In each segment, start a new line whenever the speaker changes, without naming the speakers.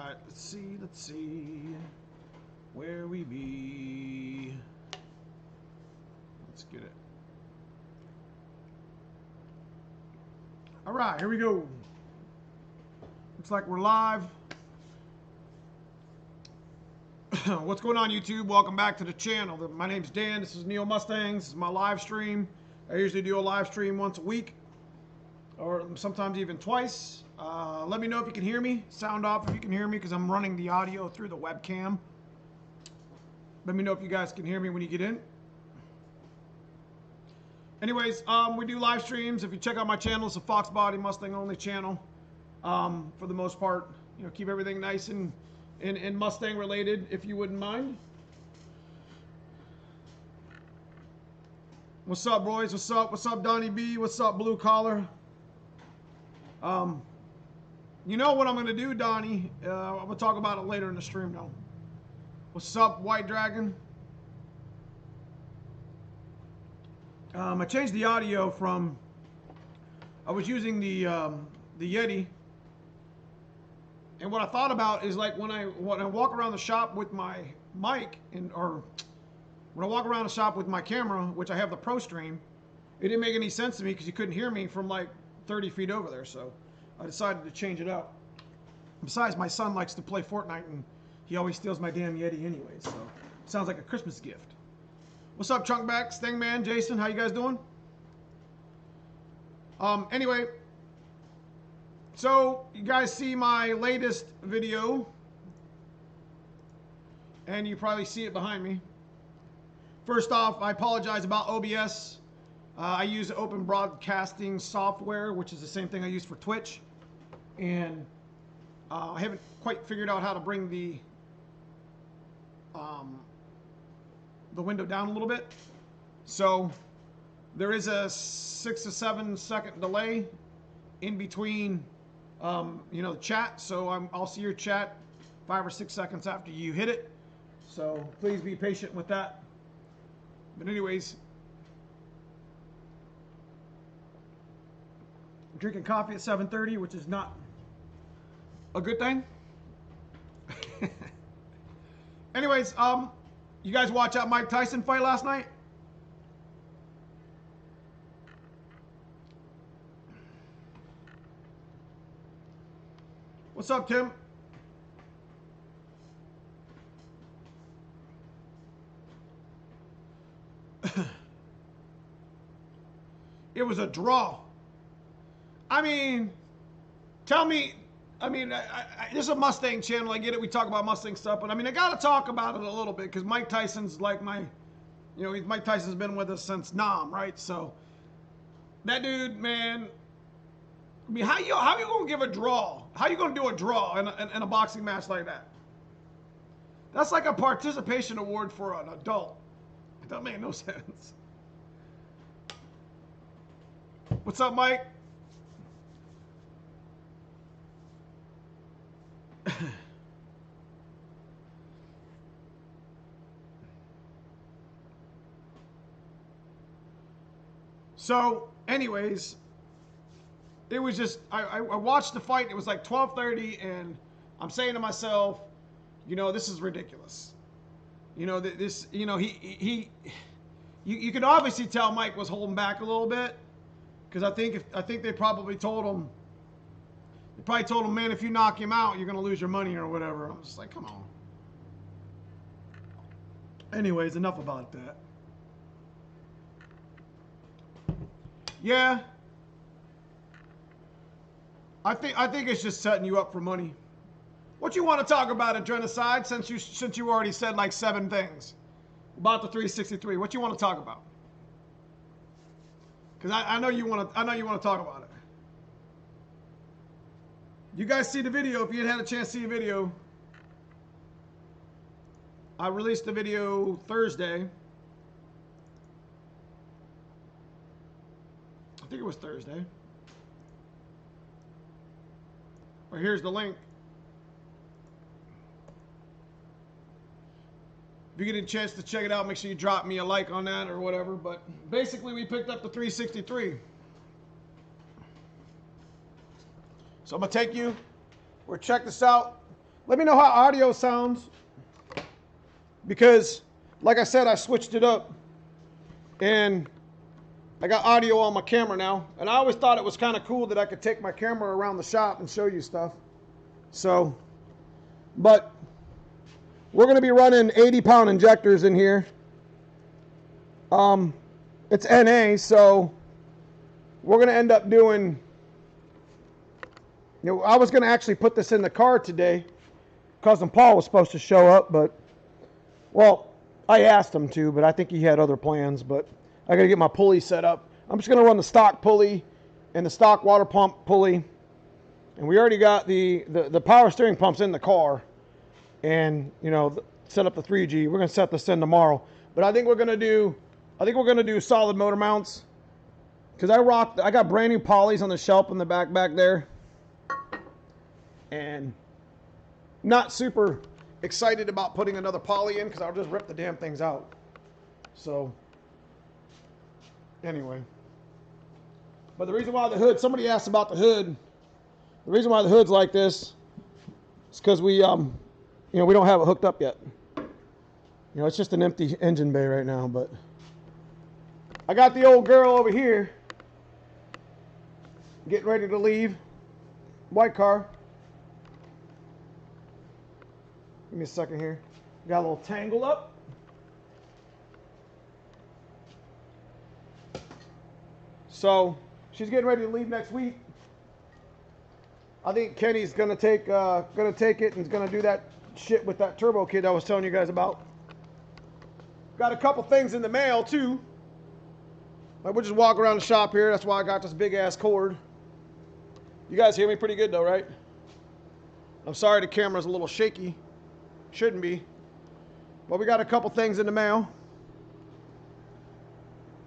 right, let's see. Where we be? Let's get it. All right, here we go. Looks like we're live. What's going on, YouTube? Welcome back to the channel. My name's Dan. This is Neomustangs. This is my live stream. I usually do a live stream once a week, or sometimes even twice. Let me know if you can hear me. Sound off if you can hear me, because I'm running the audio through the webcam. Let me know if you guys can hear me when you get in. Anyways, we do live streams. If you check out my channel, it's a Fox Body Mustang only channel. For the most part, you know, keep everything nice and Mustang related, if you wouldn't mind. What's up, boys? What's up? What's up, Donnie B? What's up, Blue Collar? You know what I'm going to do, Donnie? I'm going to talk about it later in the stream, though. What's up, White Dragon? I changed the audio from... I was using the Yeti. And what I thought about is, like, when I walk around the shop with my mic, or when I walk around the shop with my camera, which I have the Pro Stream, it didn't make any sense to me because you couldn't hear me from like 30 feet over there. So I decided to change it up. Besides, my son likes to play Fortnite, and he always steals my damn Yeti anyway. So it sounds like a Christmas gift. What's up, Chunkback, Stingman, Jason? How you guys doing? Anyway. So, you guys see my latest video, and you probably see it behind me. First off, I apologize about OBS. I use open broadcasting software, which is the same thing I use for Twitch. And I haven't quite figured out how to bring the window down a little bit. So, there is a 6 to 7 second delay in between you know, the chat, so I'll see your chat 5 or 6 seconds after you hit it. So please be patient with that. But anyways, I'm drinking coffee at 7:30, which is not a good thing. Anyways, you guys watch that Mike Tyson fight last night? What's up, Tim? It was a draw. I mean, tell me, I mean, this is a Mustang channel. I get it. We talk about Mustang stuff, but I mean, I got to talk about it a little bit because Mike Tyson's like my, you know, Mike Tyson's been with us since Nam, right? So that dude, man. I mean, how you gonna give a draw? How you gonna do a draw in a boxing match like that? That's like a participation award for an adult. That made no sense. What's up, Mike? So, anyways. It was just, I watched the fight. It was like 12:30, and I'm saying to myself, you know, this is ridiculous. You know, this, you know, you could obviously tell Mike was holding back a little bit, because I think they probably told him, man, if you knock him out, you're gonna lose your money or whatever. I'm just like, come on. Anyways, enough about that. Yeah. I think it's just setting you up for money. What you want to talk about, Adrenocide, since you already said like 7 things about the 363? What you want to talk about? Because I know you want to talk about it. You guys see the video? If you had a chance to see the video, I released the video Thursday. I think it was Thursday. Well, here's the link. If you get a chance to check it out, make sure you drop me a like on that or whatever. But basically, we picked up the 363. So I'm going to take you, or check this out. Let me know how audio sounds. Because, like I said, I switched it up. And I got audio on my camera now. And I always thought it was kind of cool that I could take my camera around the shop and show you stuff. So, but we're going to be running 80-pound injectors in here. It's NA, so we're going to end up doing, you know, I was going to actually put this in the car today. Cousin Paul was supposed to show up, but, well, I asked him to, but I think he had other plans, but I got to get my pulley set up. I'm just going to run the stock pulley and the stock water pump pulley. And we already got the power steering pumps in the car. And, you know, set up the 3G. We're going to set this in tomorrow. But I think we're going to do solid motor mounts. Because I got brand new polys on the shelf in the back there. And not super excited about putting another poly in because I'll just rip the damn things out. So, anyway. But the reason why the hood, somebody asked about the hood. The reason why the hood's like this is because we, you know, we don't have it hooked up yet. You know, it's just an empty engine bay right now, but I got the old girl over here getting ready to leave. White car. Give me a second here. Got a little tangle up. So she's getting ready to leave next week. I think Kenny's gonna take it and is gonna do that shit with that turbo kit I was telling you guys about. Got a couple things in the mail too. Like we'll just walk around the shop here. That's why I got this big ass cord. You guys hear me pretty good though, right? I'm sorry the camera's a little shaky. Shouldn't be. But we got a couple things in the mail.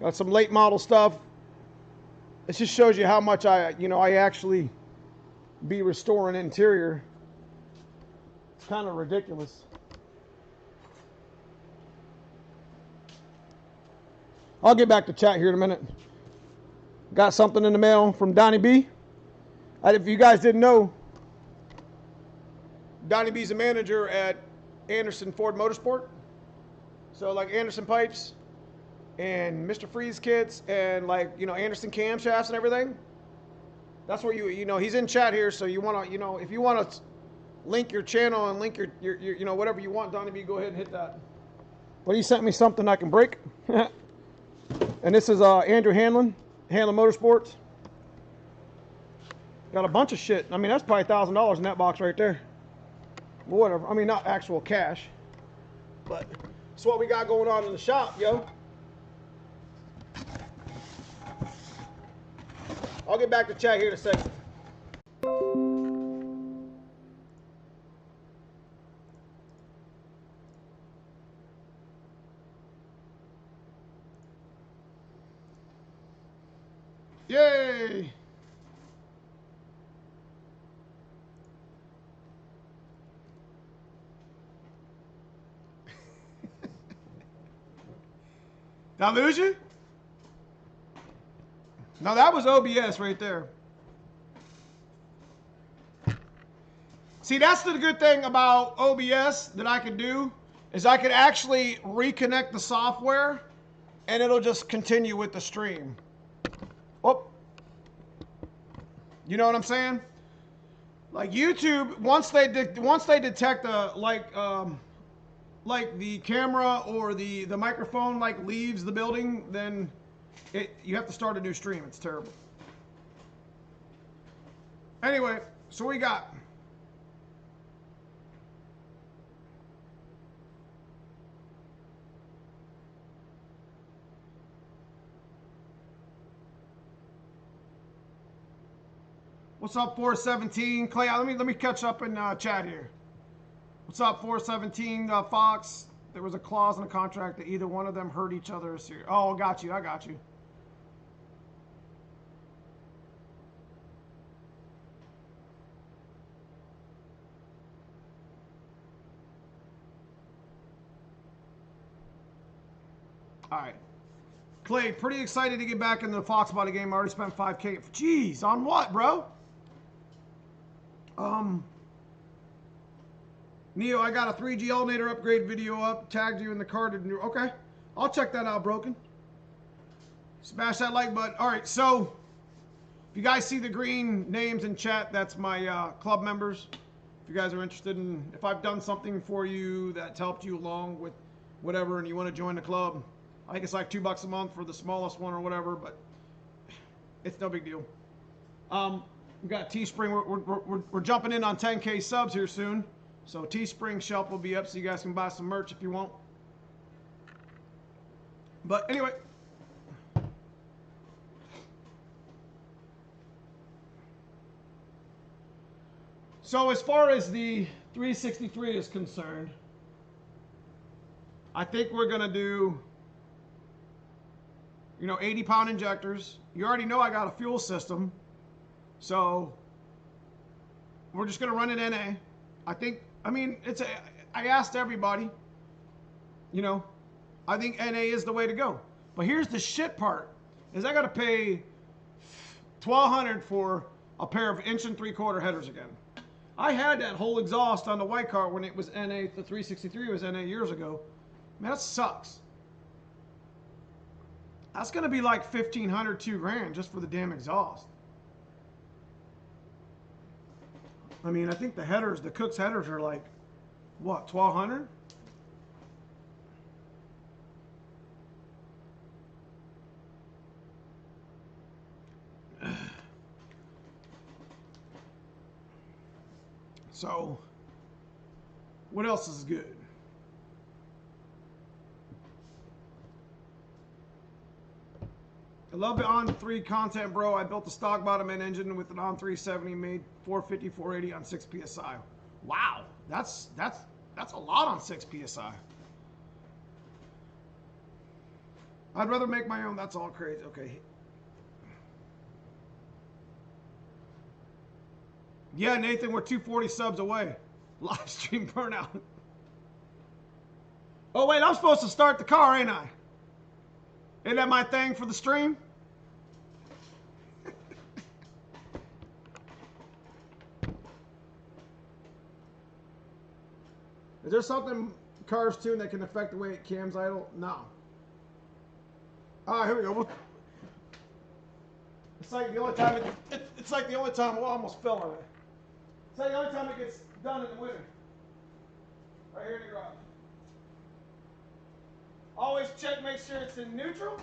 Got some late model stuff. It just shows you how much I actually be restoring interior. It's kind of ridiculous. I'll get back to chat here in a minute. Got something in the mail from Donnie B. If you guys didn't know, Donnie B's a manager at Anderson Ford Motorsport. So like Anderson pipes and Mr. Freeze kits and like, you know, Anderson camshafts and everything. That's where you know, he's in chat here. So you want to, you know, if you want to link your channel and link your you know, whatever you want, Donnie B, go ahead and hit that. But he sent me something I can break. And this is Andrew Hanlon Motorsports. Got a bunch of shit. I mean, that's probably $1,000 in that box right there. Whatever. I mean, not actual cash. But that's what we got going on in the shop, yo. I'll get back to chat here in a second. Yay! Did I lose you? No, that was OBS right there. See, that's the good thing about OBS that I could do is I could actually reconnect the software and it'll just continue with the stream. Oh, you know what I'm saying? Like YouTube, once they detect like the camera or the microphone like leaves the building, then you have to start a new stream. It's terrible. Anyway, so we got what's up, 417 Clay? Let me catch up in chat here. What's up, 417 Fox? There was a clause in the contract that either one of them hurt each other. Oh, got you. I got you. All right. Clay, pretty excited to get back in the Fox Body game. I already spent $5K. Jeez, on what, bro? Neo, I got a 3G alternator upgrade video up. Tagged you in the card. Okay. I'll check that out, Broken. Smash that like button. All right, so if you guys see the green names in chat, that's my club members. If you guys are interested in, if I've done something for you that's helped you along with whatever and you want to join the club, I think it's like $2 a month for the smallest one or whatever, but it's no big deal. We got Teespring. We're jumping in on 10K subs here soon. So Teespring shelf will be up so you guys can buy some merch if you want. But anyway. So as far as the 363 is concerned, I think we're going to do, 80-pound injectors. You already know I got a fuel system. So we're just going to run it NA. I asked everybody, I think NA is the way to go. But here's the shit part, is I got to pay $1,200 for a pair of 1 3/4 headers again. I had that whole exhaust on the white car when it was NA, the 363 was NA years ago. Man, that sucks. That's going to be like $1,500, $2,000 just for the damn exhaust. I mean, I think the headers, the Cook's headers are like, what, $1,200? So, what else is good? I love the On 3 content, bro. I built a stock bottom end engine with an On 370, made 450, 480 on 6 PSI. Wow, that's a lot on 6 PSI. I'd rather make my own. That's all crazy. Okay. Yeah, Nathan, we're 240 subs away. Live stream burnout. Oh, wait, I'm supposed to start the car, ain't I? Ain't that my thing for the stream? Is there something cars tune that can affect the way it cams idle? No. All right, here we go. It's like the only time it's like the only time. Well, I almost fell on it. It's like the only time it gets done in the winter. Right here in the garage. Always check, make sure it's in neutral.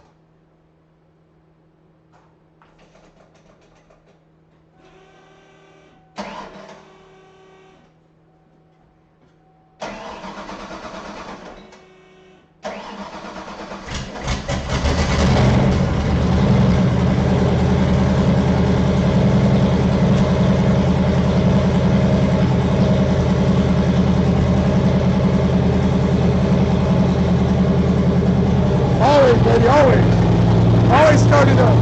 Always start it up.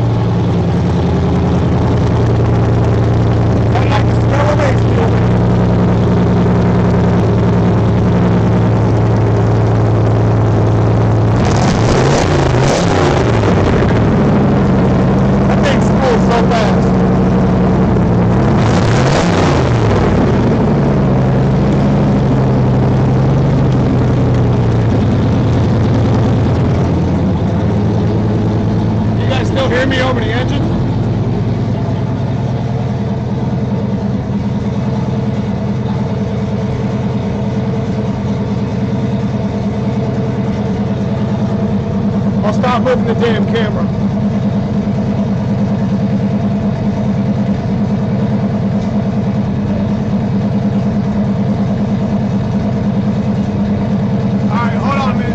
I like the smell of Mansfield. That thing's full so fast. Hear me over the engine? I'll stop moving the damn camera. Alright, hold on, man.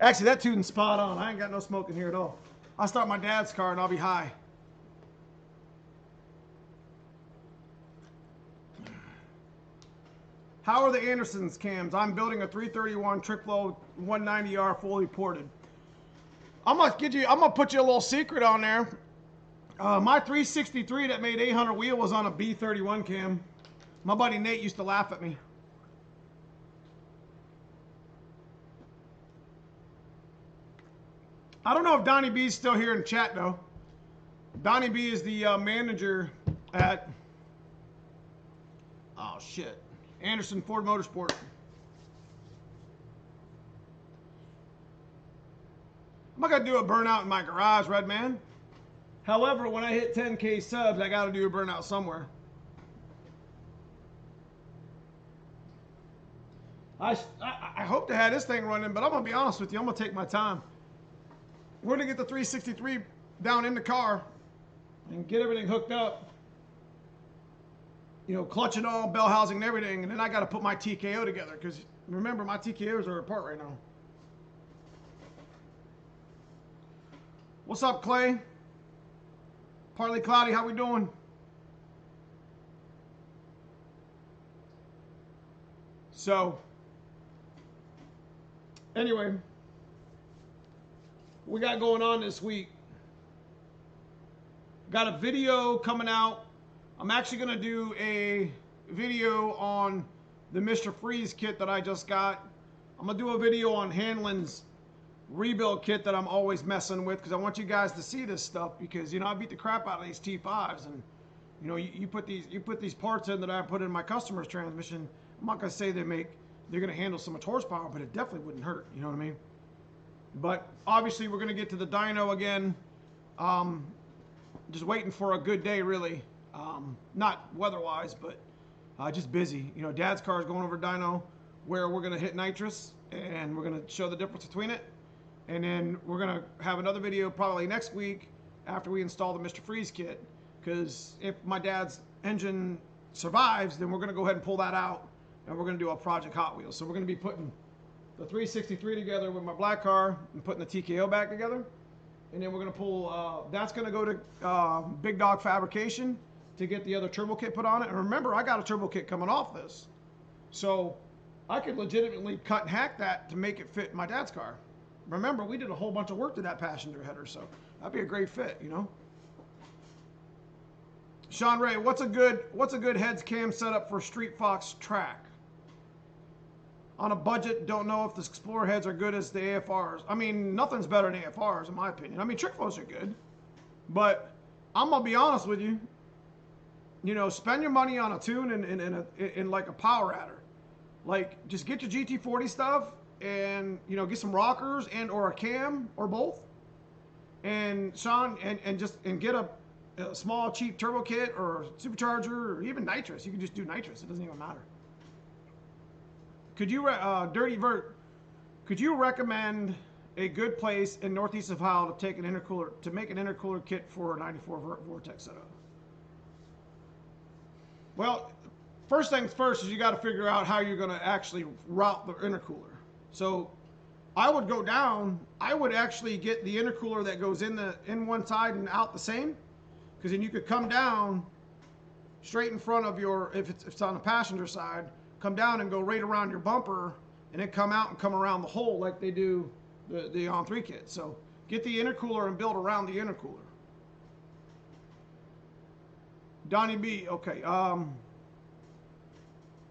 Actually, that tune's spot on. I ain't got no smoke in here at all. I'll start my dad's car and I'll be high. How are the Anderson's cams? I'm building a 331 trick flow 190R fully ported. I'm gonna put you a little secret on there. My 363 that made 800 wheel was on a B31 cam. My buddy Nate used to laugh at me. I don't know if Donnie B's still here in chat though. Donnie B is the manager at, oh shit, Anderson Ford Motorsport. I'm not gonna do a burnout in my garage, Red Man. However, when I hit 10K subs, I gotta do a burnout somewhere. I hope to have this thing running, but I'm gonna be honest with you, I'm gonna take my time. We're gonna get the 363 down in the car and get everything hooked up. You know, clutch and all, bell housing and everything, and then I gotta put my TKO together, because remember, my TKOs are apart right now. What's up, Clay? Partly Cloudy, how we doing? So, anyway, we got going on this week. Got a video coming out. I'm actually going to do a video on the Mr. Freeze kit that I just got. I'm going to do a video on Hanlon's rebuild kit that I'm always messing with, because I want you guys to see this stuff, because you know I beat the crap out of these T5s, and you know you put these parts in that I put in my customer's transmission. I'm not gonna say they're gonna handle so much horsepower, but it definitely wouldn't hurt, you know what I mean? But obviously we're gonna get to the dyno again. Just waiting for a good day, really. Not weather-wise, but just busy. You know, Dad's car is going over dyno, where we're gonna hit nitrous, and we're gonna show the difference between it. And then we're going to have another video probably next week after we install the Mr. Freeze kit. Because if my dad's engine survives, then we're going to go ahead and pull that out. And we're going to do a Project Hot Wheels. So we're going to be putting the 363 together with my black car and putting the TKO back together. And then we're going to pull, that's going to go to Big Dog Fabrication to get the other turbo kit put on it. And remember, I got a turbo kit coming off this. So I could legitimately cut and hack that to make it fit my dad's car. Remember, we did a whole bunch of work to that passenger header, so that'd be a great fit, you know. Sean Ray, what's a good heads cam setup for Street Fox track? On a budget, don't know if the Explorer heads are good as the AFRs. I mean, nothing's better than AFRs in my opinion. I mean, trick flows are good, but I'm gonna be honest with you. You know, spend your money on a tune in like a power adder. Like, just get your GT40 stuff. And you know, get some rockers and or a cam or both, and Sean, and get a small cheap turbo kit or supercharger or even nitrous. You can just do nitrous, it doesn't even matter. Could you Dirty Vert, could you recommend a good place in Northeast Ohio to make an intercooler kit for a 94 Vortex setup? Well, first things first is you got to figure out how you're going to actually route the intercooler. So I would go down, I would actually get the intercooler that goes in one side and out the same, because then you could come down straight in front of your, if it's on the passenger side, come down and go right around your bumper, and then come out and come around the hole like they do the on-3 kit. So get the intercooler and build around the intercooler. Donnie B, okay.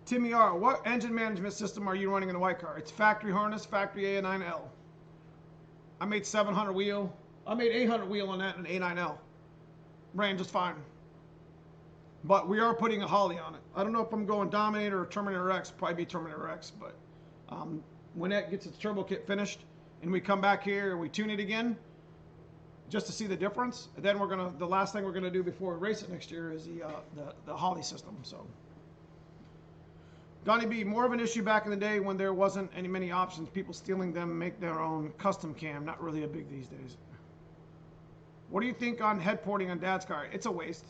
Timmy R, what engine management system are you running in the white car? It's factory harness, factory A9L. I made 700 wheel. I made 800 wheel on that and A9L. Ran just fine. But we are putting a Holly on it. I don't know if I'm going Dominator or Terminator X. Probably be Terminator X. But when that gets its turbo kit finished and we come back here and we tune it again, just to see the difference, and then the last thing we're gonna do before we race it next year is the Holly system. So. Donnie B, more of an issue back in the day when there wasn't many options. People stealing them, make their own custom cam. Not really a big these days. What do you think on head porting on Dad's car? It's a waste.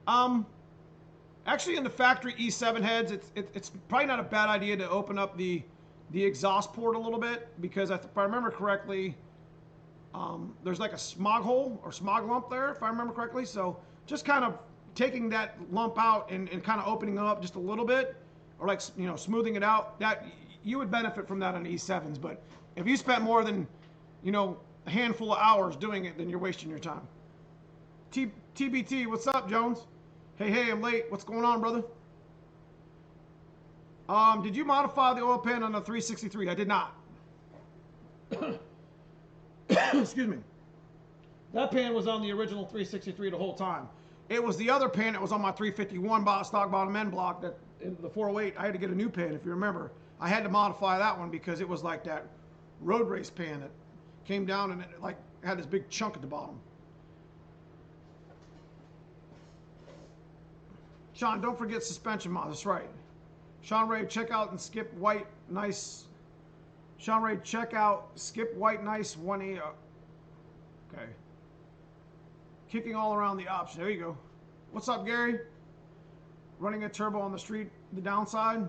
Actually, in the factory E7 heads, it's probably not a bad idea to open up the exhaust port a little bit, because if I remember correctly, there's like a smog hole or smog lump there, if I remember correctly. So just kind of taking that lump out and kind of opening it up just a little bit, or like, smoothing it out, that you would benefit from that on E7s. But if you spent more than, a handful of hours doing it, then you're wasting your time. TBT, what's up, Jones? Hey, I'm late. What's going on, brother? Did you modify the oil pan on the 363? I did not. Excuse me. That pan was on the original 363 the whole time. It was the other pan that was on my 351 stock bottom end block, that in the 408. I had to get a new pan, if you remember. I had to modify that one because it was like that road race pan that came down and it like had this big chunk at the bottom. Sean, don't forget suspension mod. That's right. Sean Ray, check out and skip white nice. Sean Ray, check out skip white nice 1E. Okay. Kicking all around the option. There you go. What's up, Gary? Running a turbo on the street, the downside.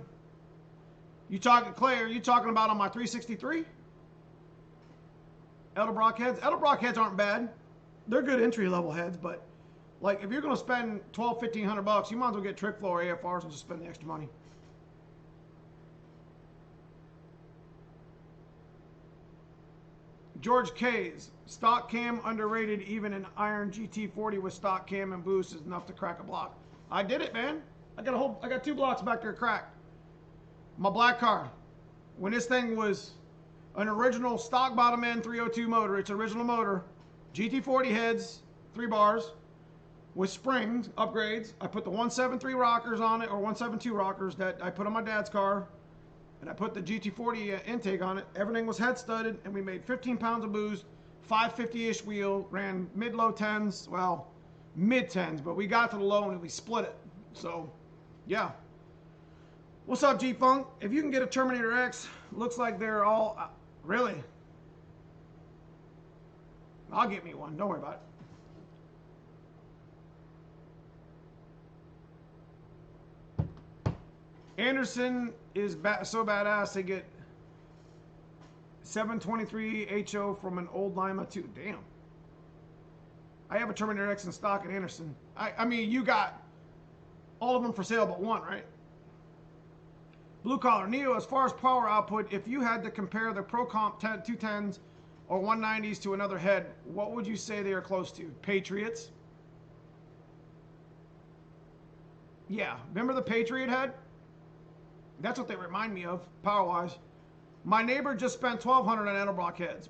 You talking, Clay, are you talking about on my 363? Edelbrock heads? Edelbrock heads aren't bad. They're good entry level heads, but like if you're going to spend $1,200-1,500, you might as well get trick flow or AFRs and just spend the extra money. George K's, stock cam underrated. Even an iron GT40 with stock cam and boost is enough to crack a block. I did it, man. I got 2 blocks back there cracked. My black car, when this thing was an original stock bottom end 302 motor, it's original motor, GT40 heads, 3 bars with springs upgrades. I put the 173 rockers on it, or 172 rockers that I put on my dad's car. And I put the GT40 intake on it. Everything was head studded, and we made 15 pounds of boost, 550-ish wheel, ran mid-low 10s, well, mid-10s, but we got to the low and we split it. So, yeah. What's up, G-Funk? If you can get a Terminator X, looks like they're all, really? I'll get me one, don't worry about it. Anderson is so badass, they get 723 HO from an old Lima too. Damn. I have a Terminator X in stock at Anderson. I mean, you got all of them for sale but one, right? Blue Collar. Neo, as far as power output, if you had to compare the Pro Comp 210s or 190s to another head, what would you say they are close to? Patriots? Yeah. Remember the Patriot head? That's what they remind me of, power-wise. My neighbor just spent $1,200 on Edelbrock heads.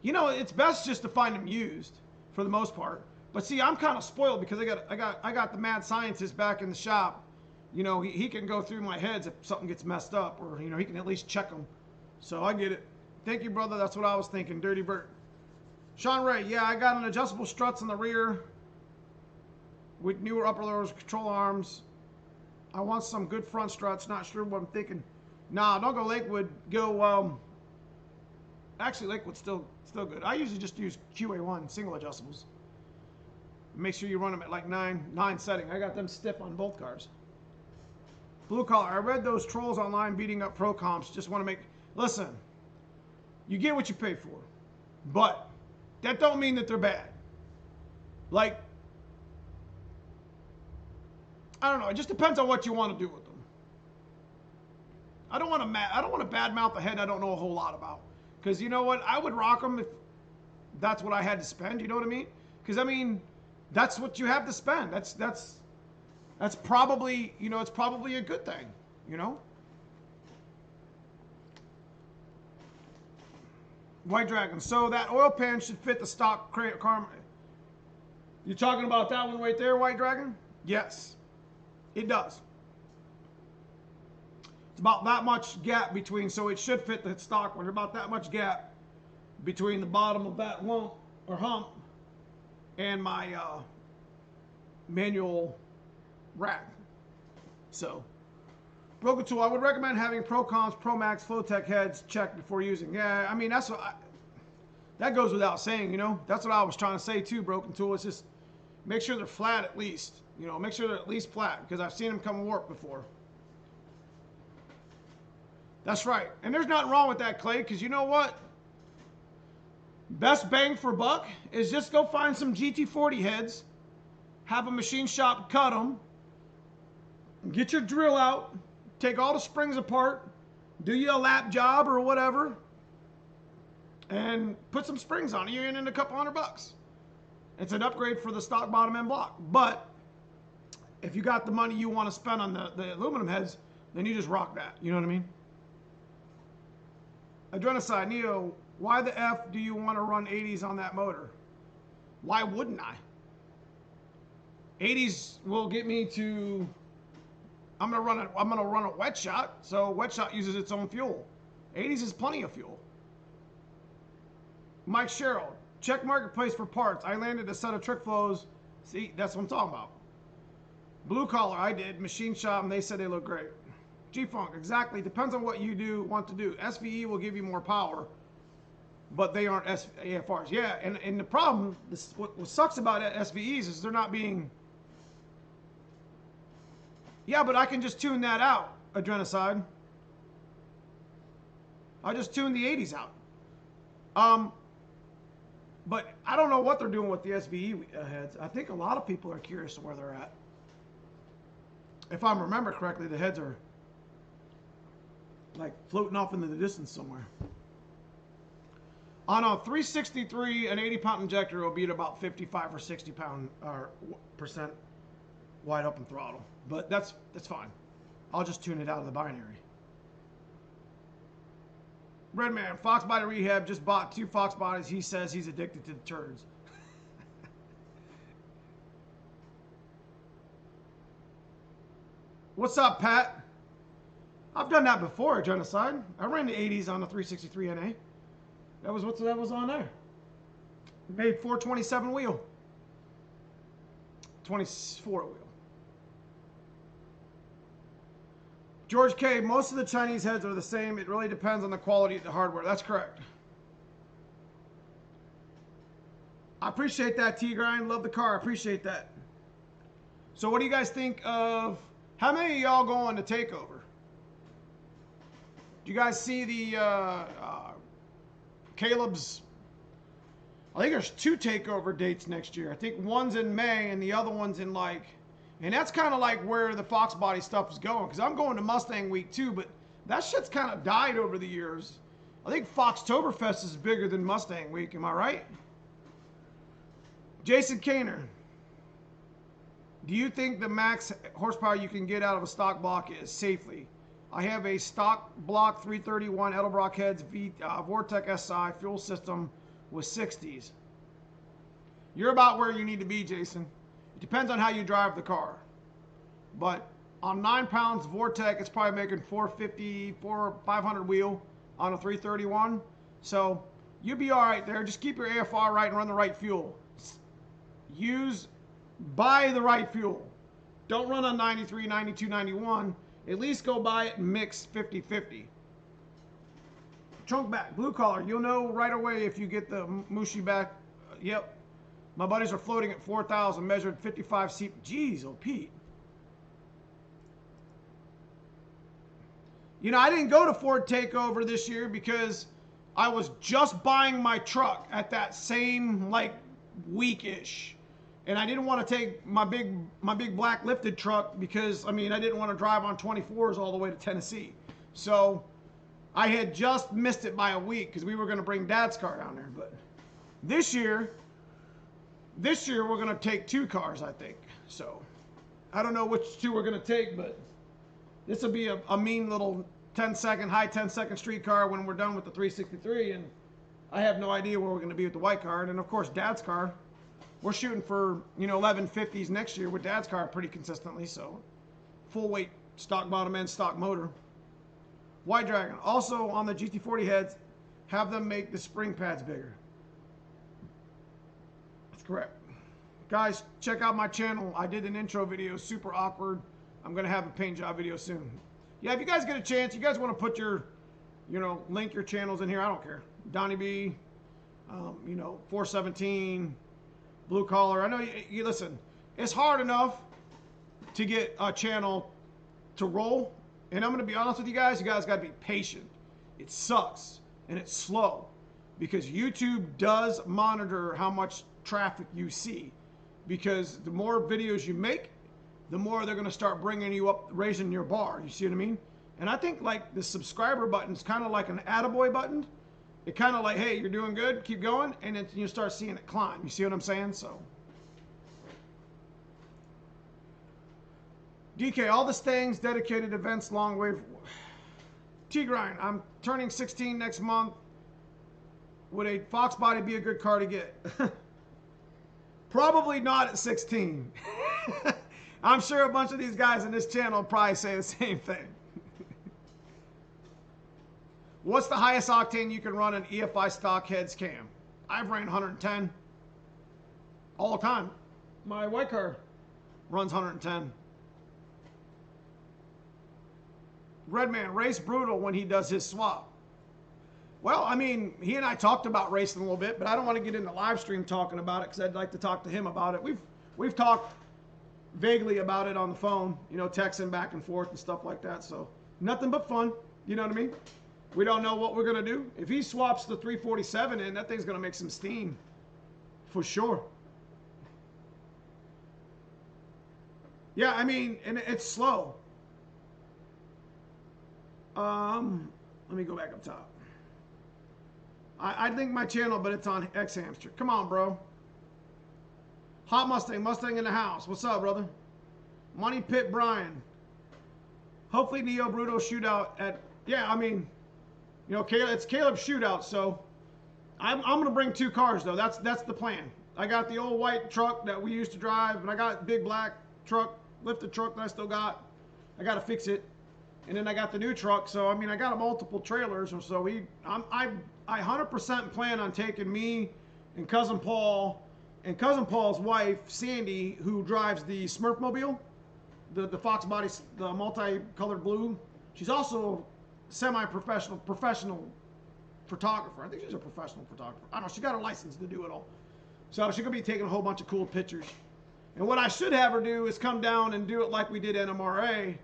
You know, it's best just to find them used, for the most part. But see, I'm kind of spoiled because I got the mad scientist back in the shop. You know, he can go through my heads if something gets messed up, or he can at least check them. So I get it. Thank you, brother. That's what I was thinking. Dirty Bert. Sean Ray, yeah, I got an adjustable struts in the rear with newer upper lowers, control arms. I want some good front struts. Not sure what I'm thinking. Nah, don't go Lakewood. Go. Actually, Lakewood's still good. I usually just use QA1 single adjustables. Make sure you run them at like 9 setting. I got them stiff on both cars. Blue Collar. I read those trolls online beating up pro comps. Just want to make. Listen, you get what you pay for, but that don't mean that they're bad. Like, I don't know. It just depends on what you want to do with them. I don't want to badmouth the head I don't know a whole lot about. Because you know what? I would rock them if that's what I had to spend. You know what I mean? Because I mean, that's what you have to spend. That's probably, it's probably a good thing. White Dragon. So that oil pan should fit the stock car. You talking about that one right there, White Dragon? Yes. It does. It's about that much gap between, so it should fit the stock one. About that much gap between the bottom of that lump or hump and my manual rack. So, Broken Tool, I would recommend having Pro Comps, Pro Max, Flowtech heads checked before using. Yeah, I mean, that goes without saying, That's what I was trying to say too, Broken Tool. It's just make sure they're flat at least. Make sure they're at least flat, because I've seen them come warped before. That's right. And there's nothing wrong with that, Clay, because you know what? Best bang for buck is just go find some GT40 heads, have a machine shop cut them, get your drill out, take all the springs apart, do you a lap job or whatever, and put some springs on it. You're in a couple $100. It's an upgrade for the stock bottom end block. But if you got the money you want to spend on the aluminum heads, then you just rock that. You know what I mean? Adrenocide, Neo, why the F do you want to run 80s on that motor? Why wouldn't I? 80s will get me to, I'm gonna run a wet shot, so wet shot uses its own fuel. 80s is plenty of fuel. Mike Sherrill, check marketplace for parts. I landed a set of trick flows. See, that's what I'm talking about. Blue collar, I did. Machine shop, and they said they look great. G-Funk, exactly. Depends on what you want to do. SVE will give you more power, but they aren't AFRs. Yeah, and the problem, what sucks about SVEs is they're not being... Yeah, but I can just tune that out, Adrenocide. I just tuned the 80s out. But I don't know what they're doing with the SVE heads. I think a lot of people are curious where they're at. If I remember correctly, the heads are like floating off into the distance somewhere. On a 363, an 80-pound injector will be at about 55 or 60 percent wide open throttle. But that's fine. I'll just tune it out of the binary. Redman, Fox Body Rehab just bought 2 Fox bodies. He says he's addicted to the turds. What's up, Pat? I've done that before, Genocide. I ran the 80s on the 363 NA. That was what that was on there. Made 427 wheel. 24 wheel. George K, most of the Chinese heads are the same. It really depends on the quality of the hardware. That's correct. I appreciate that, T-Grind. Love the car. I appreciate that. So what do you guys think of... How many of y'all going to takeover? Do you guys see the Caleb's... I think there's 2 takeover dates next year. I think one's in May and the other one's in like... And that's kind of like where the Fox body stuff is going. Because I'm going to Mustang Week too, but that shit's kind of died over the years. I think Foxtoberfest is bigger than Mustang Week. Am I right? Jason Kaner. Do you think the max horsepower you can get out of a stock block is safely? I have a stock block 331 Edelbrock heads Vortec SI fuel system with 60s. You're about where you need to be, Jason. It depends on how you drive the car. But on 9 pounds Vortec, it's probably making 450, 500 wheel on a 331. So you'll be all right there. Just keep your AFR right and run the right fuel. Buy the right fuel. Don't run on 93, 92, 91. At least go buy it and mix 50-50. Trunk back, blue collar. You'll know right away if you get the Mushi back. Yep. My buddies are floating at 4,000, measured 55 seat. Jeez, oh Pete. You know, I didn't go to Ford Takeover this year because I was just buying my truck at that same like week-ish. And I didn't want to take my big black lifted truck because, I mean, I didn't want to drive on 24s all the way to Tennessee. So I had just missed it by a week because we were going to bring Dad's car down there. But this year we're going to take 2 cars, I think. So I don't know which 2 we're going to take, but this will be a mean little 10-second, high 10-second street car when we're done with the 363. And I have no idea where we're going to be with the white car. And of course, Dad's car. We're shooting for, 1150s next year with Dad's car pretty consistently. So full weight stock bottom end, stock motor. White Dragon. Also on the GT40 heads, have them make the spring pads bigger. That's correct. Guys, check out my channel. I did an intro video, super awkward. I'm going to have a paint job video soon. Yeah, if you guys get a chance, you guys want to put your, link your channels in here, I don't care. Donnie B, 417, Blue Collar. I know you listen, it's hard enough to get a channel to roll. And I'm going to be honest with you guys got to be patient. It sucks and it's slow because YouTube does monitor how much traffic you see. Because the more videos you make, the more they're going to start bringing you up, raising your bar. You see what I mean? And I think like the subscriber button is kind of like an attaboy button. It kind of like, hey, you're doing good, keep going, and then you start seeing it climb. You see what I'm saying? So, DK, all the Stangs, dedicated events, long way. T-Grind, I'm turning 16 next month. Would a Fox body be a good car to get? Probably not at 16. I'm sure a bunch of these guys in this channel probably say the same thing. What's the highest octane you can run an EFI stock heads cam? I've ran 110 all the time. My white car runs 110. Redman, race brutal when he does his swap. Well, I mean, he and I talked about racing a little bit, but I don't want to get into live stream talking about it because I'd like to talk to him about it. We've talked vaguely about it on the phone, you know, texting back and forth and stuff like that. So nothing but fun. You know what I mean? We don't know what we're going to do. If he swaps the 347 in, that thing's going to make some steam. For sure. Yeah, I mean, and it's slow. Let me go back up top. I think my channel, but it's on X Hamster. Come on, bro. Hot Mustang in the house. What's up, brother? Money Pit Brian. Hopefully Neo Bruto shootout at, yeah, I mean, you know, it's Caleb's shootout, so I'm gonna bring 2 cars though. That's the plan. I got the old white truck that we used to drive, and I got big black truck, lifted truck that I still got. I gotta fix it. And then I got the new truck, so I mean I got multiple trailers, or so I 100% plan on taking me and cousin Paul and cousin Paul's wife Sandy, who drives the Smurfmobile, the Fox body, the multicolored blue. She's also semi-professional photographer. I think she's a professional photographer. I don't know. She got a license to do it all, so she's gonna be taking a whole bunch of cool pictures. And what I should have her do is come down and do it like we did NMRA.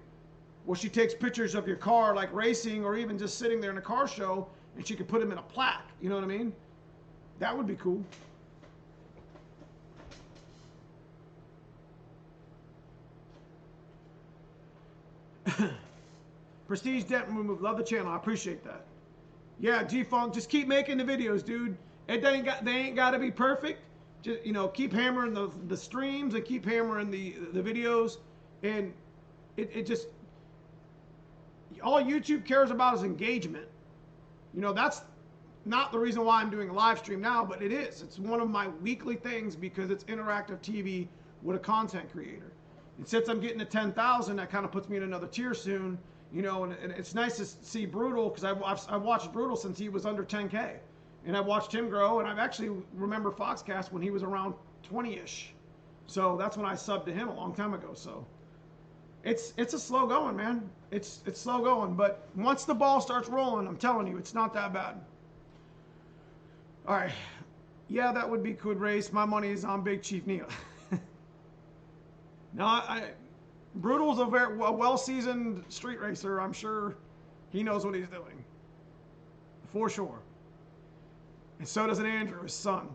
Well, she takes pictures of your car, like racing or even just sitting there in a car show, and she could put them in a plaque. You know what I mean? That would be cool. Prestige dent remove. Love the channel. I appreciate that. Yeah, G-Funk, just keep making the videos, dude. They ain't got to be perfect. Just, you know, keep hammering the streams and keep hammering the videos, and it just, all YouTube cares about is engagement. You know, that's not the reason why I'm doing a live stream now, but it is. It's one of my weekly things because it's interactive TV with a content creator. And since I'm getting to 10,000, that kind of puts me in another tier soon. You know, and it's nice to see Brutal, because I've watched Brutal since he was under 10K. And I've watched him grow, and I've actually remember Foxcast when he was around 20-ish. So that's when I subbed to him a long time ago. So it's a slow going, man. It's slow going, but once the ball starts rolling, I'm telling you, it's not that bad. All right. Yeah, that would be good race. My money is on Big Chief Neo. No, Brutal's a well-seasoned street racer. I'm sure he knows what he's doing. For sure. And so does an Andrew, his son.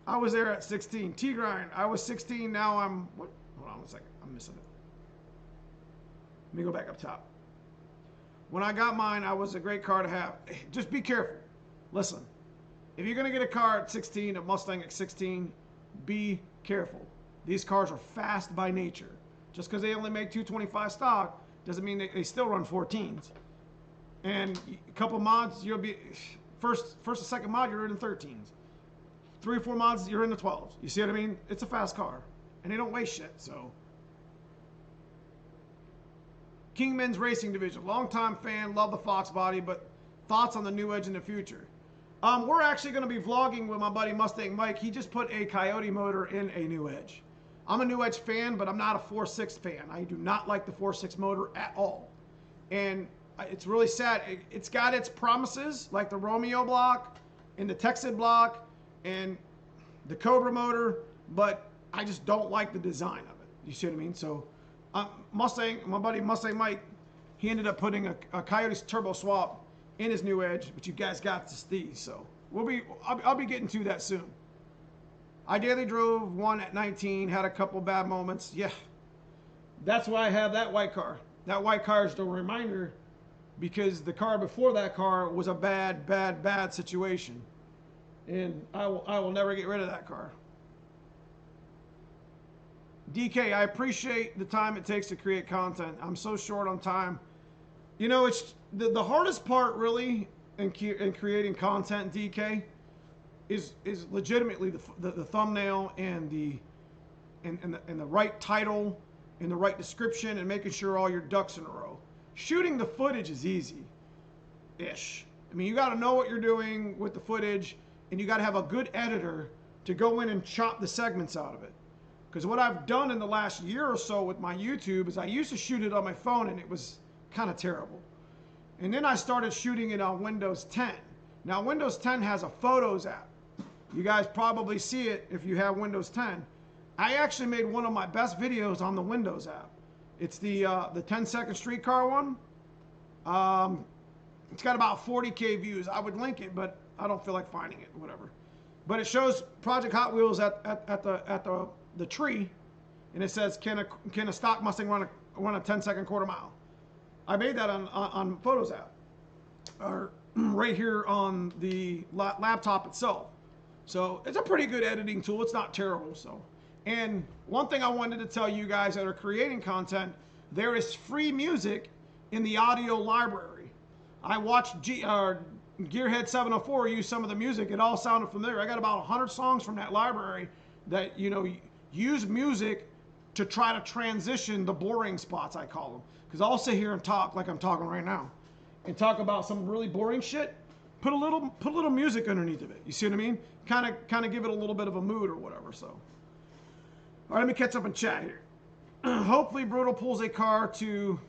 I was there at 16. T-Grind, I was 16, now I'm, what? Hold on a second, I'm missing it. Let me go back up top. When I got mine, I was a great car to have. Just be careful. Listen, if you're gonna get a car at 16, a Mustang at 16, be careful. These cars are fast by nature. Just because they only make 225 stock doesn't mean they still run 14s. And a couple mods, you'll be first or second mod, you're in the 13s. 3 or 4 mods, you're in the 12s. You see what I mean? It's a fast car, and they don't weigh shit. So, Kingman's Racing Division, longtime fan, love the Fox body, but thoughts on the new Edge in the future? We're actually going to be vlogging with my buddy Mustang Mike. He just put a Coyote motor in a new Edge. I'm a new Edge fan, but I'm not a 4.6 fan. I do not like the 4.6 motor at all. And it's really sad. It's got its promises, like the Romeo block and the Texan block and the Cobra motor, but I just don't like the design of it. You see what I mean? So Mustang, my buddy Mustang Mike, he ended up putting a Coyote's turbo swap in his new Edge, but you guys got to see. So I'll be getting to that soon. I daily drove one at 19, had a couple bad moments. Yeah, that's why I have that white car. That white car is the reminder because the car before that car was a bad situation. And I will never get rid of that car. DK, I appreciate the time it takes to create content. I'm so short on time. You know, it's the hardest part really in creating content, DK, is legitimately the thumbnail and the right title and the right description and making sure all your ducks in a row. Shooting the footage is easy-ish. I mean, you got to know what you're doing with the footage, and you got to have a good editor to go in and chop the segments out of it. Because what I've done in the last year or so with my YouTube is I used to shoot it on my phone, and it was kind of terrible. And then I started shooting it on Windows 10. Now, Windows 10 has a Photos app. You guys probably see it if you have Windows 10. I actually made one of my best videos on the Windows app. It's the 10-second streetcar one. It's got about 40K views. I would link it, but I don't feel like finding it, whatever. But it shows Project Hot Wheels at the tree, and it says, can a stock Mustang run a 10-second quarter mile? I made that on Photos app, or right here on the laptop itself. So it's a pretty good editing tool. It's not terrible. So, and one thing I wanted to tell you guys that are creating content, there is free music in the audio library. I watched Gearhead 704 use some of the music. It all sounded familiar. I got about 100 songs from that library that, you know, use music to try to transition the boring spots, I call them. Because I'll sit here and talk like I'm talking right now and talk about some really boring shit. Put a little music underneath of it. You see what I mean? Kind of give it a little bit of a mood or whatever. So, all right, let me catch up and chat here. Hopefully, Brutal pulls a car to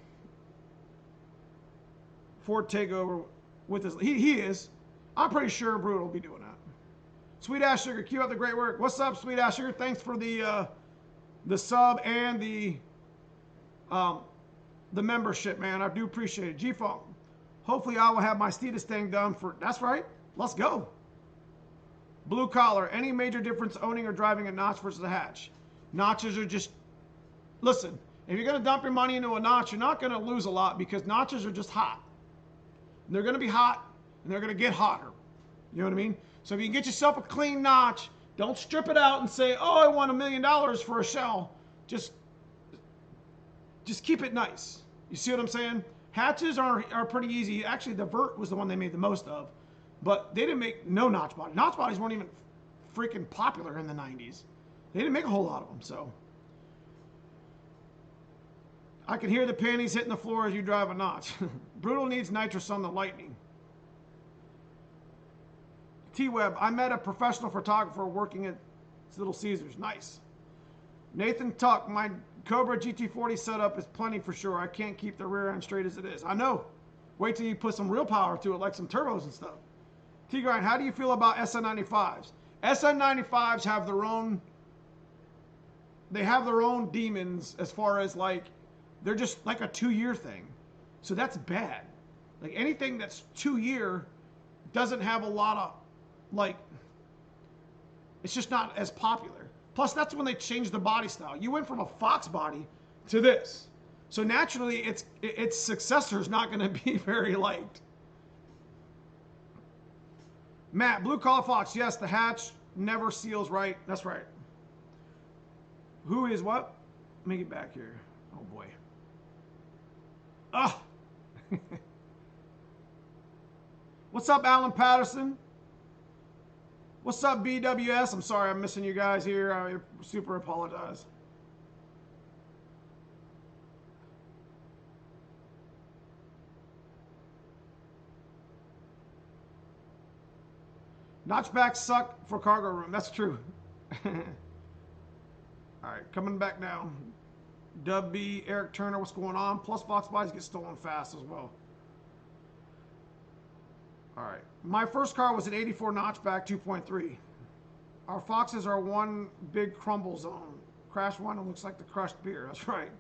Ford takeover with his. He is. I'm pretty sure Brutal will be doing that. Sweet Ash Sugar, keep up the great work. What's up, Sweet Ash Sugar? Thanks for the sub and the membership, man. I do appreciate it. G-Funk. Hopefully I will have my Stetus thing done for, that's right. Let's go. Blue collar. Any major difference owning or driving a notch versus a hatch? Notches are just, listen, if you're going to dump your money into a notch, you're not going to lose a lot because notches are just hot. And they're going to be hot and they're going to get hotter. You know what I mean? So if you can get yourself a clean notch, don't strip it out and say, oh, I want $1 million for a shell. Just keep it nice. You see what I'm saying? Hatches are pretty easy. Actually, the Vert was the one they made the most of. But they didn't make no notch body. Notch bodies weren't even freaking popular in the 90s. They didn't make a whole lot of them, so. I can hear the panties hitting the floor as you drive a notch. Brutal needs nitrous on the Lightning. T-Web, I met a professional photographer working at Little Caesars. Nice. Nathan Tuck, my Cobra GT40 setup is plenty for sure. I can't keep the rear end straight as it is. I know. Wait till you put some real power to it, like some turbos and stuff. T-Grind, how do you feel about SN95s? SN95s have their own, they have their own demons as far as like, they're just like a 2-year thing. So that's bad. Like anything that's 2-year doesn't have a lot of, like, it's just not as popular. Plus, that's when they changed the body style. You went from a Fox body to this. So naturally, its successor is not going to be very liked. Matt, Blue Collar Fox, yes, the hatch never seals right. That's right. Who is what? Let me get back here. Oh, boy. Ah. What's up, Alan Patterson? What's up, BWS? I'm sorry I'm missing you guys here. I super apologize. Notchbacks suck for cargo room. That's true. All right, coming back now. Dub B, Eric Turner, what's going on? Plus, Fox bodies get stolen fast as well. All right. My first car was an 84 notchback 2.3. Our Foxes are one big crumble zone. Crash one and looks like the crushed beer. That's right.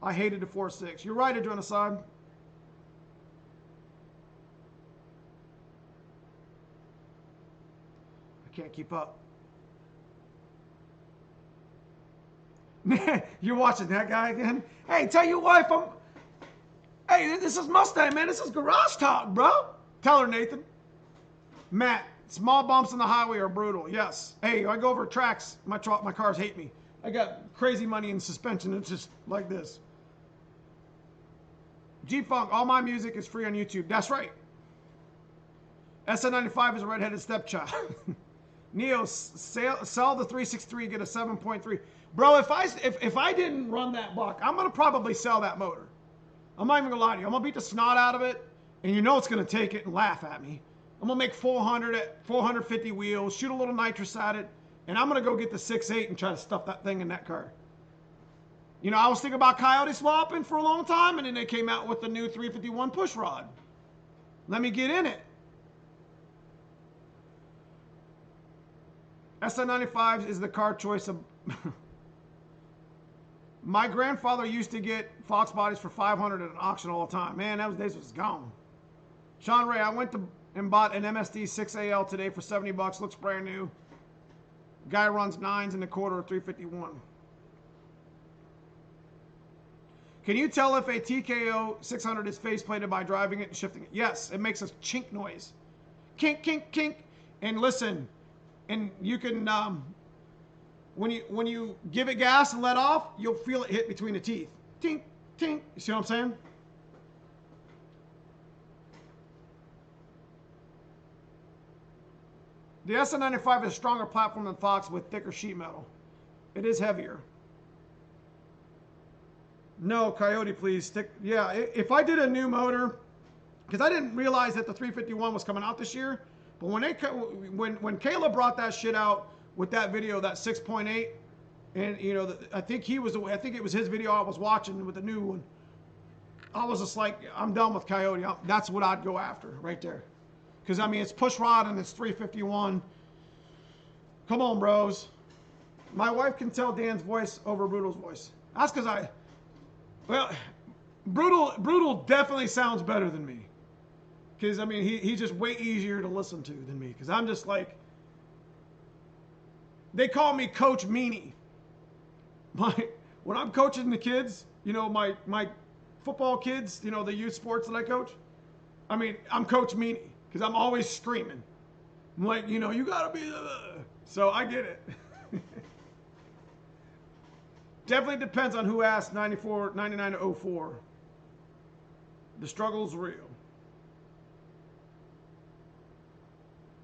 I hated the 4.6. You're right, Adrenocide. I can't keep up. You're watching that guy again? Hey, tell your wife Hey, this is Mustang, man. This is garage talk, bro. Tell her, Nathan. Matt, small bumps on the highway are brutal. Yes. Hey, I go over tracks. My cars hate me. I got crazy money in suspension. It's just like this. G-Funk, all my music is free on YouTube. That's right. SN95 is a redheaded stepchild. Neo, sell the 363, get a 7.3. Bro, if I didn't run that buck, I'm gonna probably sell that motor. I'm not even gonna lie to you. I'm gonna beat the snot out of it, and you know it's gonna take it and laugh at me. I'm gonna make 400 at 450 wheels, shoot a little nitrous at it, and I'm gonna go get the 6.8 and try to stuff that thing in that car. You know, I was thinking about Coyote swapping for a long time, and then they came out with the new 351 push rod. Let me get in it. SN95 is the car choice of... My grandfather used to get Fox bodies for 500 at an auction all the time. Man, those days was gone. Sean Ray, I went to and bought an MSD 6AL today for 70 bucks. Looks brand new. Guy runs 9s in the quarter of 351. Can you tell if a TKO 600 is faceplated by driving it and shifting it? Yes, it makes a chink noise. Kink, kink, kink. And listen, and you can, when you give it gas and let off, you'll feel it hit between the teeth. Tink, tink. You see what I'm saying? The SN95 is a stronger platform than Fox with thicker sheet metal. It is heavier. No, Coyote, please stick. Yeah, if I did a new motor, because I didn't realize that the 351 was coming out this year, but when Caleb brought that shit out with that video, that 6.8, and you know, I think it was his video I was watching with the new one. I was just like, I'm done with Coyote. That's what I'd go after right there. Because I mean, it's push rod and it's 351. Come on, bros. My wife can tell Dan's voice over Brutal's voice. That's because well, Brutal definitely sounds better than me. Because, I mean, he's just way easier to listen to than me. Because I'm just like, they call me Coach Meanie. When I'm coaching the kids, you know, my football kids, you know, the youth sports that I coach, I mean, I'm Coach Meanie. Because I'm always screaming. I'm like, you know, you got to be So I get it. Definitely depends on who asked 94, 99 to 04. The struggle's real.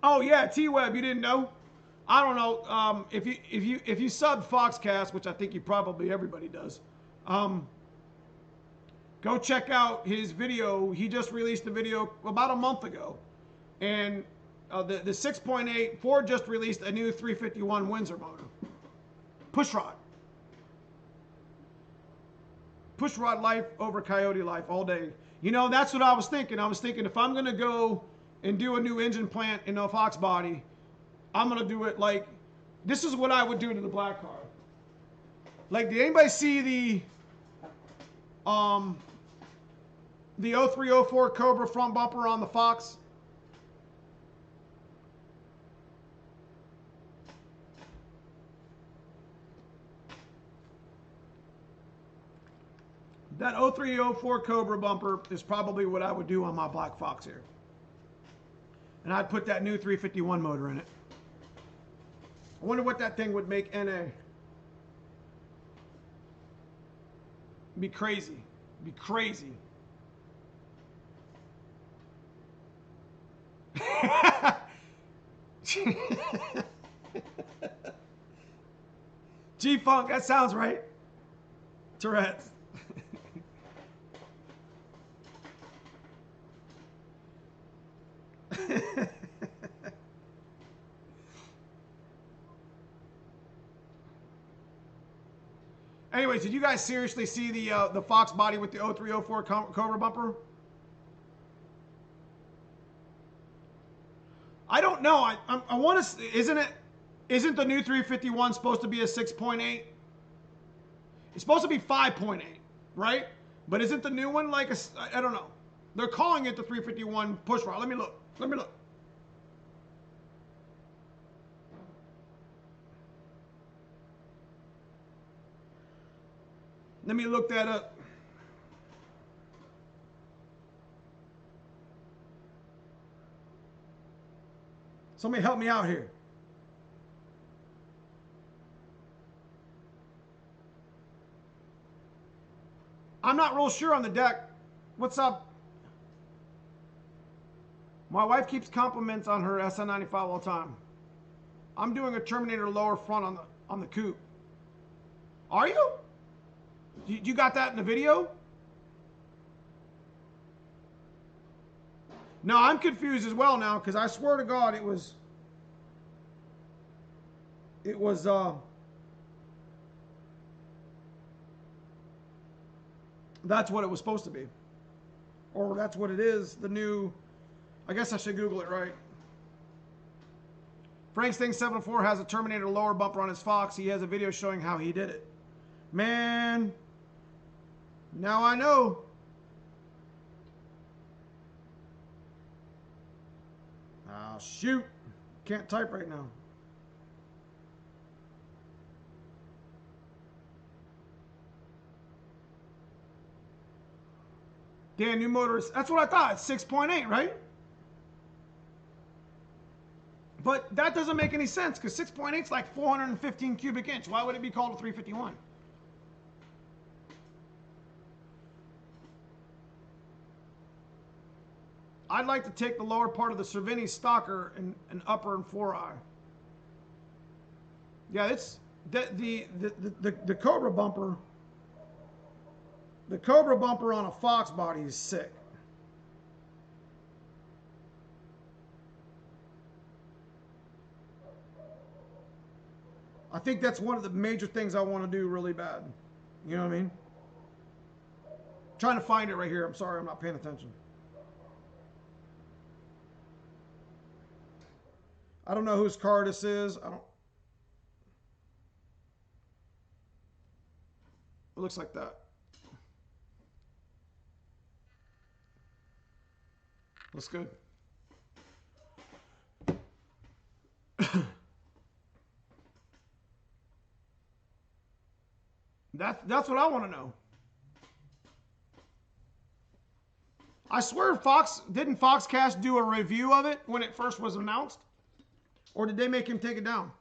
Oh yeah, T-Web, you didn't know? I don't know. If you sub Foxcast, which I think everybody does, go check out his video. He just released a video about a month ago, and the 6.8 Ford just released a new 351 Windsor motor, push rod. Push rod life over Coyote life all day. You know, that's what I was thinking. I was thinking if I'm going to go and do a new engine plant in a Fox body, I'm going to do it like, this is what I would do to the black car. Like, did anybody see the 0304 Cobra front bumper on the Fox? That 0304 Cobra bumper is probably what I would do on my black Fox here. And I'd put that new 351 motor in it. I wonder what that thing would make NA. Be crazy. Be crazy. G-Funk, that sounds right. Tourette's. Anyways, did you guys seriously see the Fox body with the 0304 Cobra bumper? I don't know. I want to. Isn't the new 351 supposed to be a 6.8? It's supposed to be 5.8, right? But isn't the new one like a? I don't know. They're calling it the 351 push rod. Let me look. Let me look. Let me look that up. Somebody help me out here. I'm not real sure on the deck. What's up? My wife keeps compliments on her SN95 all the time. I'm doing a Terminator lower front on the coupe. Are you? You got that in the video? No, I'm confused as well now because I swear to God it was that's what it was supposed to be. Or that's what it is, the new, I guess I should Google it, right? Frank's Thing 704 has a Terminator lower bumper on his Fox. He has a video showing how he did it. Man, now I know. Oh, shoot. Can't type right now. Dan, new motors. That's what I thought. It's 6.8, right? But that doesn't make any sense because 6.8 is like 415 cubic inch. Why would it be called a 351? I'd like to take the lower part of the Cervini stalker and upper and 4i. Yeah, it's the Cobra bumper. The Cobra bumper on a Fox body is sick. I think that's one of the major things I want to do really bad. You know what I mean? I'm trying to find it right here. I'm sorry, I'm not paying attention. I don't know whose car this is. I don't. It looks like that. Looks good. That's what I want to know. I swear didn't Foxcast do a review of it when it first was announced? Or did they make him take it down?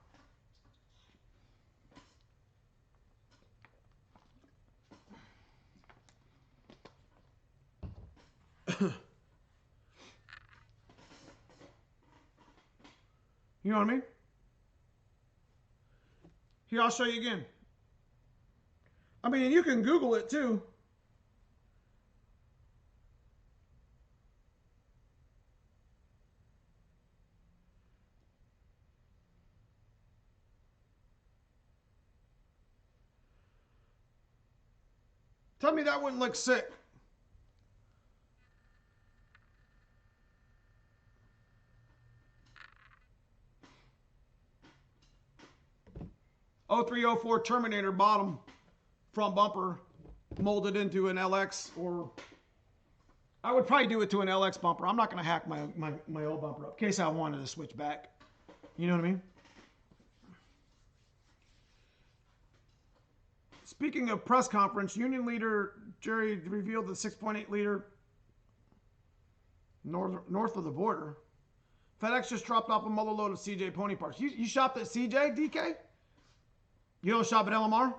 You know what I mean? Here, I'll show you again. I mean, you can Google it too. Tell me that wouldn't look sick. '03-04 Terminator bottom front bumper molded into an LX, or I would probably do it to an LX bumper. I'm not going to hack my old bumper up in case I wanted to switch back. You know what I mean? Speaking of press conference, Union leader Jerry revealed the 6.8 liter north of the border. FedEx just dropped off a mother load of CJ pony parts. You shopped at CJ, DK? You don't shop at LMR?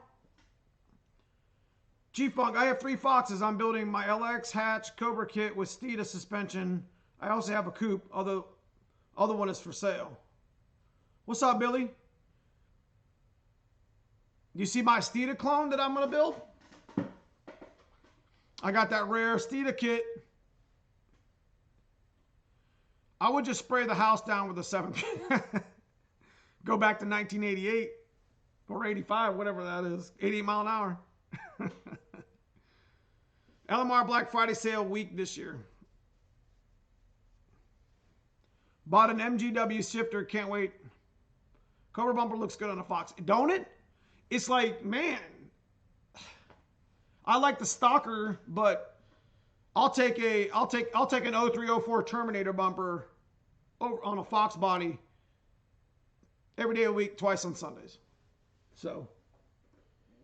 G-Funk, I have 3 Foxes. I'm building my LX hatch Cobra kit with Steeda suspension. I also have a coupe. Other one is for sale. What's up, Billy? You see my Steeda clone that I'm going to build? I got that rare Steeda kit. I would just spray the house down with a 7. Go back to 1988 or 85, whatever that is. 88 mile an hour. LMR Black Friday sale week this year. Bought an MGW shifter. Can't wait. Cobra bumper looks good on a Fox. Don't it? It's like, man, I like the stalker, but I'll take an 03-04 Terminator bumper over on a Fox body every day of the week, twice on Sundays. So,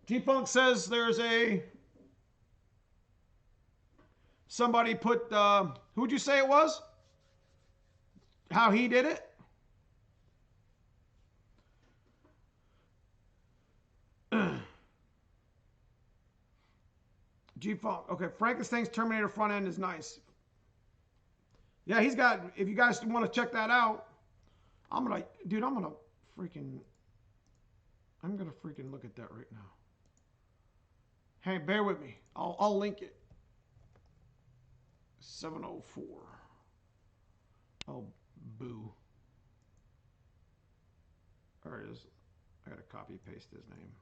G-Funk says there's somebody put, who'd you say it was? How he did it? G-Funk. Okay, Frankenstein's Terminator front end is nice. Yeah, he's got, if you guys want to check that out, I'm going to freaking look at that right now. Hey, bear with me. I'll link it. 704. Oh, boo. There it is. I got to copy paste his name.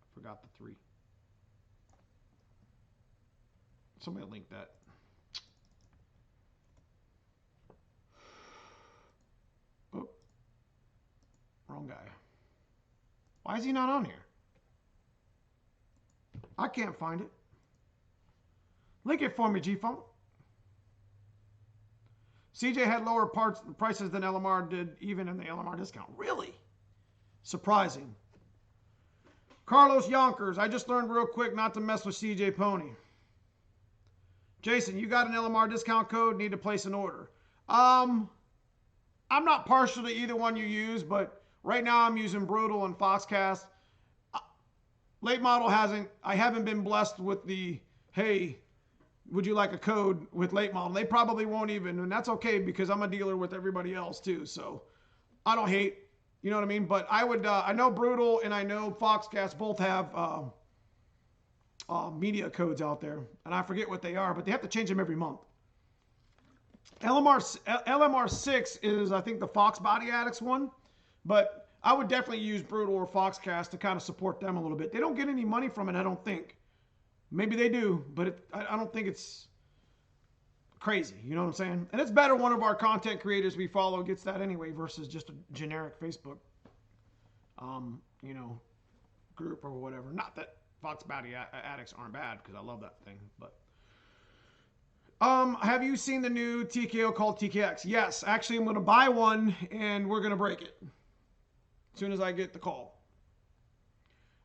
I forgot the 3. Somebody link that. Oh, wrong guy. Why is he not on here? I can't find it. Link it for me, G-Funk. CJ had lower prices than LMR did, even in the LMR discount. Really? Surprising. Carlos Yonkers. I just learned real quick not to mess with CJ Pony. Jason, you got an LMR discount code? Need to place an order. I'm not partial to either one you use, but right now I'm using Brutal and Foxcast. Late model I haven't been blessed with the, hey, would you like a code with late model? They probably won't even, and that's okay because I'm a dealer with everybody else too. So I don't hate, you know what I mean? But I would, I know Brutal and I know Foxcast both have media codes out there, and I forget what they are, but they have to change them every month. LMR 6 is, I think, the Fox Body Addicts one, but I would definitely use Brutal or Foxcast to kind of support them a little bit. They don't get any money from it, I don't think. Maybe they do, but I don't think it's crazy. You know what I'm saying? And it's better one of our content creators we follow gets that anyway versus just a generic Facebook, you know, group or whatever. Not that Fox Body Addicts aren't bad because I love that thing, but. Have you seen the new TKO called TKX? Yes, actually I'm going to buy one and we're going to break it as soon as I get the call.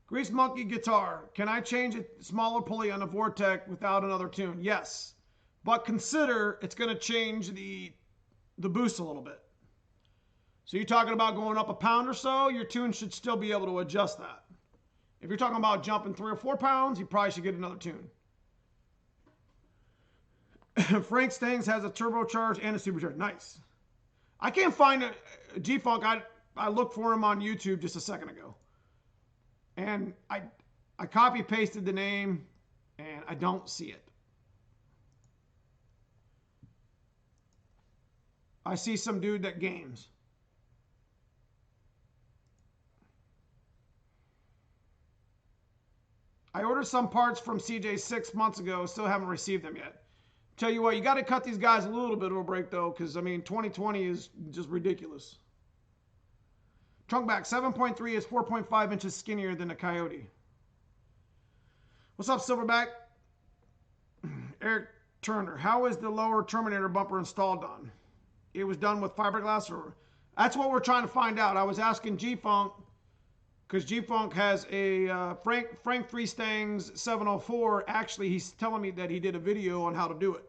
Grease Monkey Guitar. Can I change a smaller pulley on a Vortec without another tune? Yes, but consider it's going to change the boost a little bit. So you're talking about going up a pound or so, your tune should still be able to adjust that. If you're talking about jumping 3 or 4 pounds, you probably should get another tune. Frank Stangs has a turbocharged and a supercharged. Nice. I can't find a G-Funk. I looked for him on YouTube just a second ago. And I copy pasted the name and I don't see it. I see some dude that games. I ordered some parts from CJ 6 months ago. Still haven't received them yet. Tell you what, you got to cut these guys a little bit of a break, though, because, I mean, 2020 is just ridiculous. Trunk back, 7.3 is 4.5 inches skinnier than a Coyote. What's up, Silverback? Eric Turner, how is the lower Terminator bumper installed on? It was done with fiberglass, or... That's what we're trying to find out. I was asking G-Funk, because G-Funk has a Frank Freestangs 704. Actually, he's telling me that he did a video on how to do it.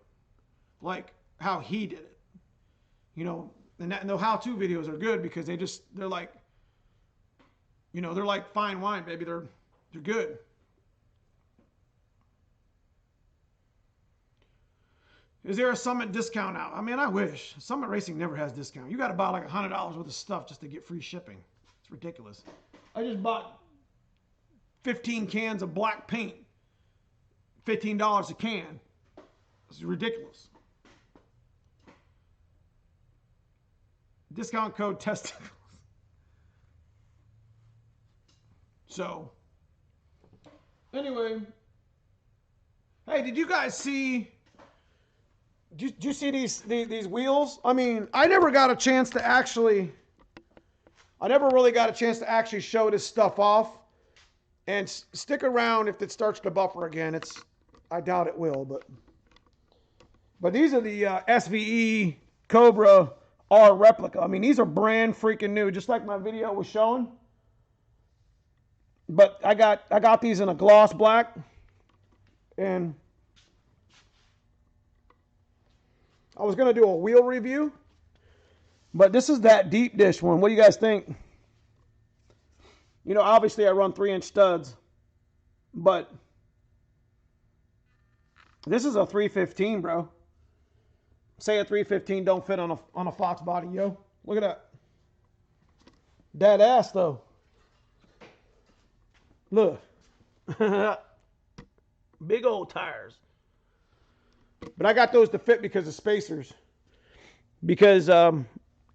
Like how he did it. You know, and the how-to videos are good because they're like, you know, they're like fine wine, baby. They're good. Is there a Summit discount out? I mean, I wish. Summit Racing never has discount. You got to buy like $100 worth of stuff just to get free shipping. It's ridiculous. I just bought 15 cans of black paint. $15 a can. It's ridiculous. Discount code testicles. So, anyway. Hey, did you guys see... Did you see these wheels? I mean, I never really got a chance to actually show this stuff off. And stick around if it starts to buffer again. I doubt it will, but these are the SVE Cobra R replica. I mean, these are brand freaking new, just like my video was showing. But I got these in a gloss black, and I was gonna do a wheel review, but this is that deep dish one. What do you guys think? You know, obviously I run 3-inch studs, but This is a 315, bro. Say a 315 don't fit on a Fox body, yo. Look at that. Dead ass, though. Look. Big old tires. But I got those to fit because of spacers. Because I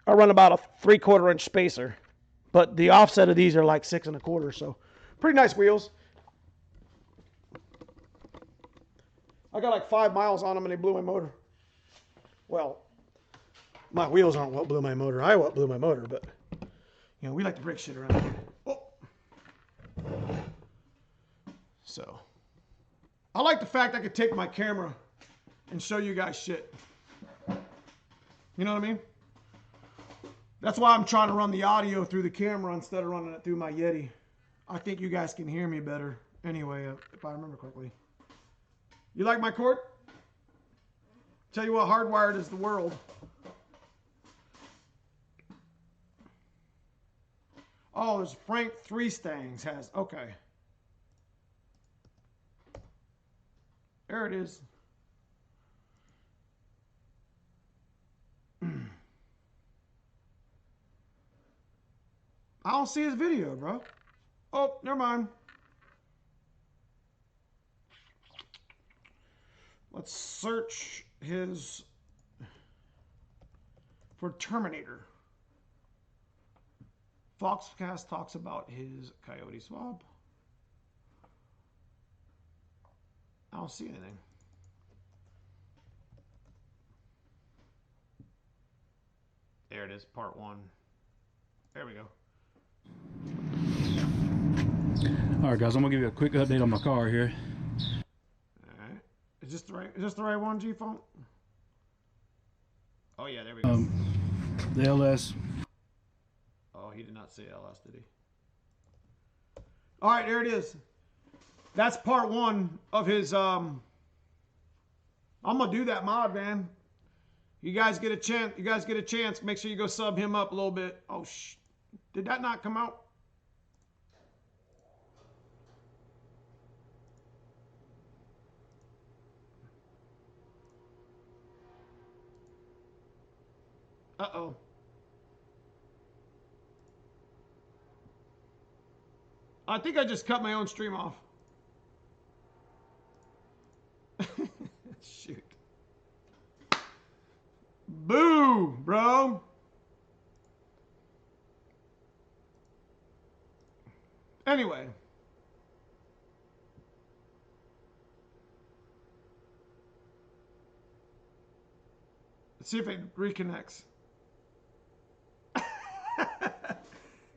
run about a 3/4 inch spacer. But the offset of these are like 6 1/4, so pretty nice wheels. I got like 5 miles on them and they blew my motor. Well, my wheels aren't what blew my motor. I what blew my motor, but you know, we like to break shit around here. Oh. So, I like the fact I could take my camera and show you guys shit. You know what I mean? That's why I'm trying to run the audio through the camera instead of running it through my Yeti. I think you guys can hear me better anyway, if I remember correctly. You like my cord? Tell you what, hardwired is the world. Oh, there's Frank 3 Stangs has, okay. There it is. I don't see his video, bro. Oh, never mind. Let's search his for Terminator. Foxcast talks about his Coyote swap. I don't see anything. There it is, part 1. There we go.
All right, guys, I'm gonna give you a quick update on my car here.
All right, is this the right one, G-Funk? Oh yeah, there we go.
The LS.
Oh, he did not say LS, did he? All right, there it is. That's part 1 of his. I'm gonna do that mod, man. You guys get a chance. Make sure you go sub him up a little bit. Oh, did that not come out? Uh-oh. I think I just cut my own stream off. Shoot. Boo, bro. Anyway. Let's see if it reconnects.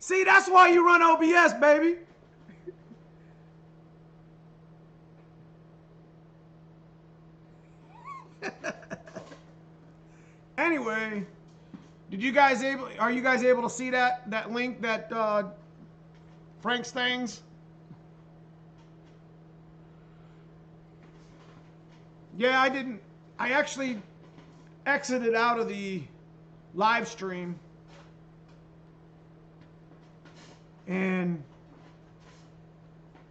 See, that's why you run OBS, baby. Anyway, are you guys able to see that link that Frank Stangs? Yeah, I didn't. I actually exited out of the live stream. And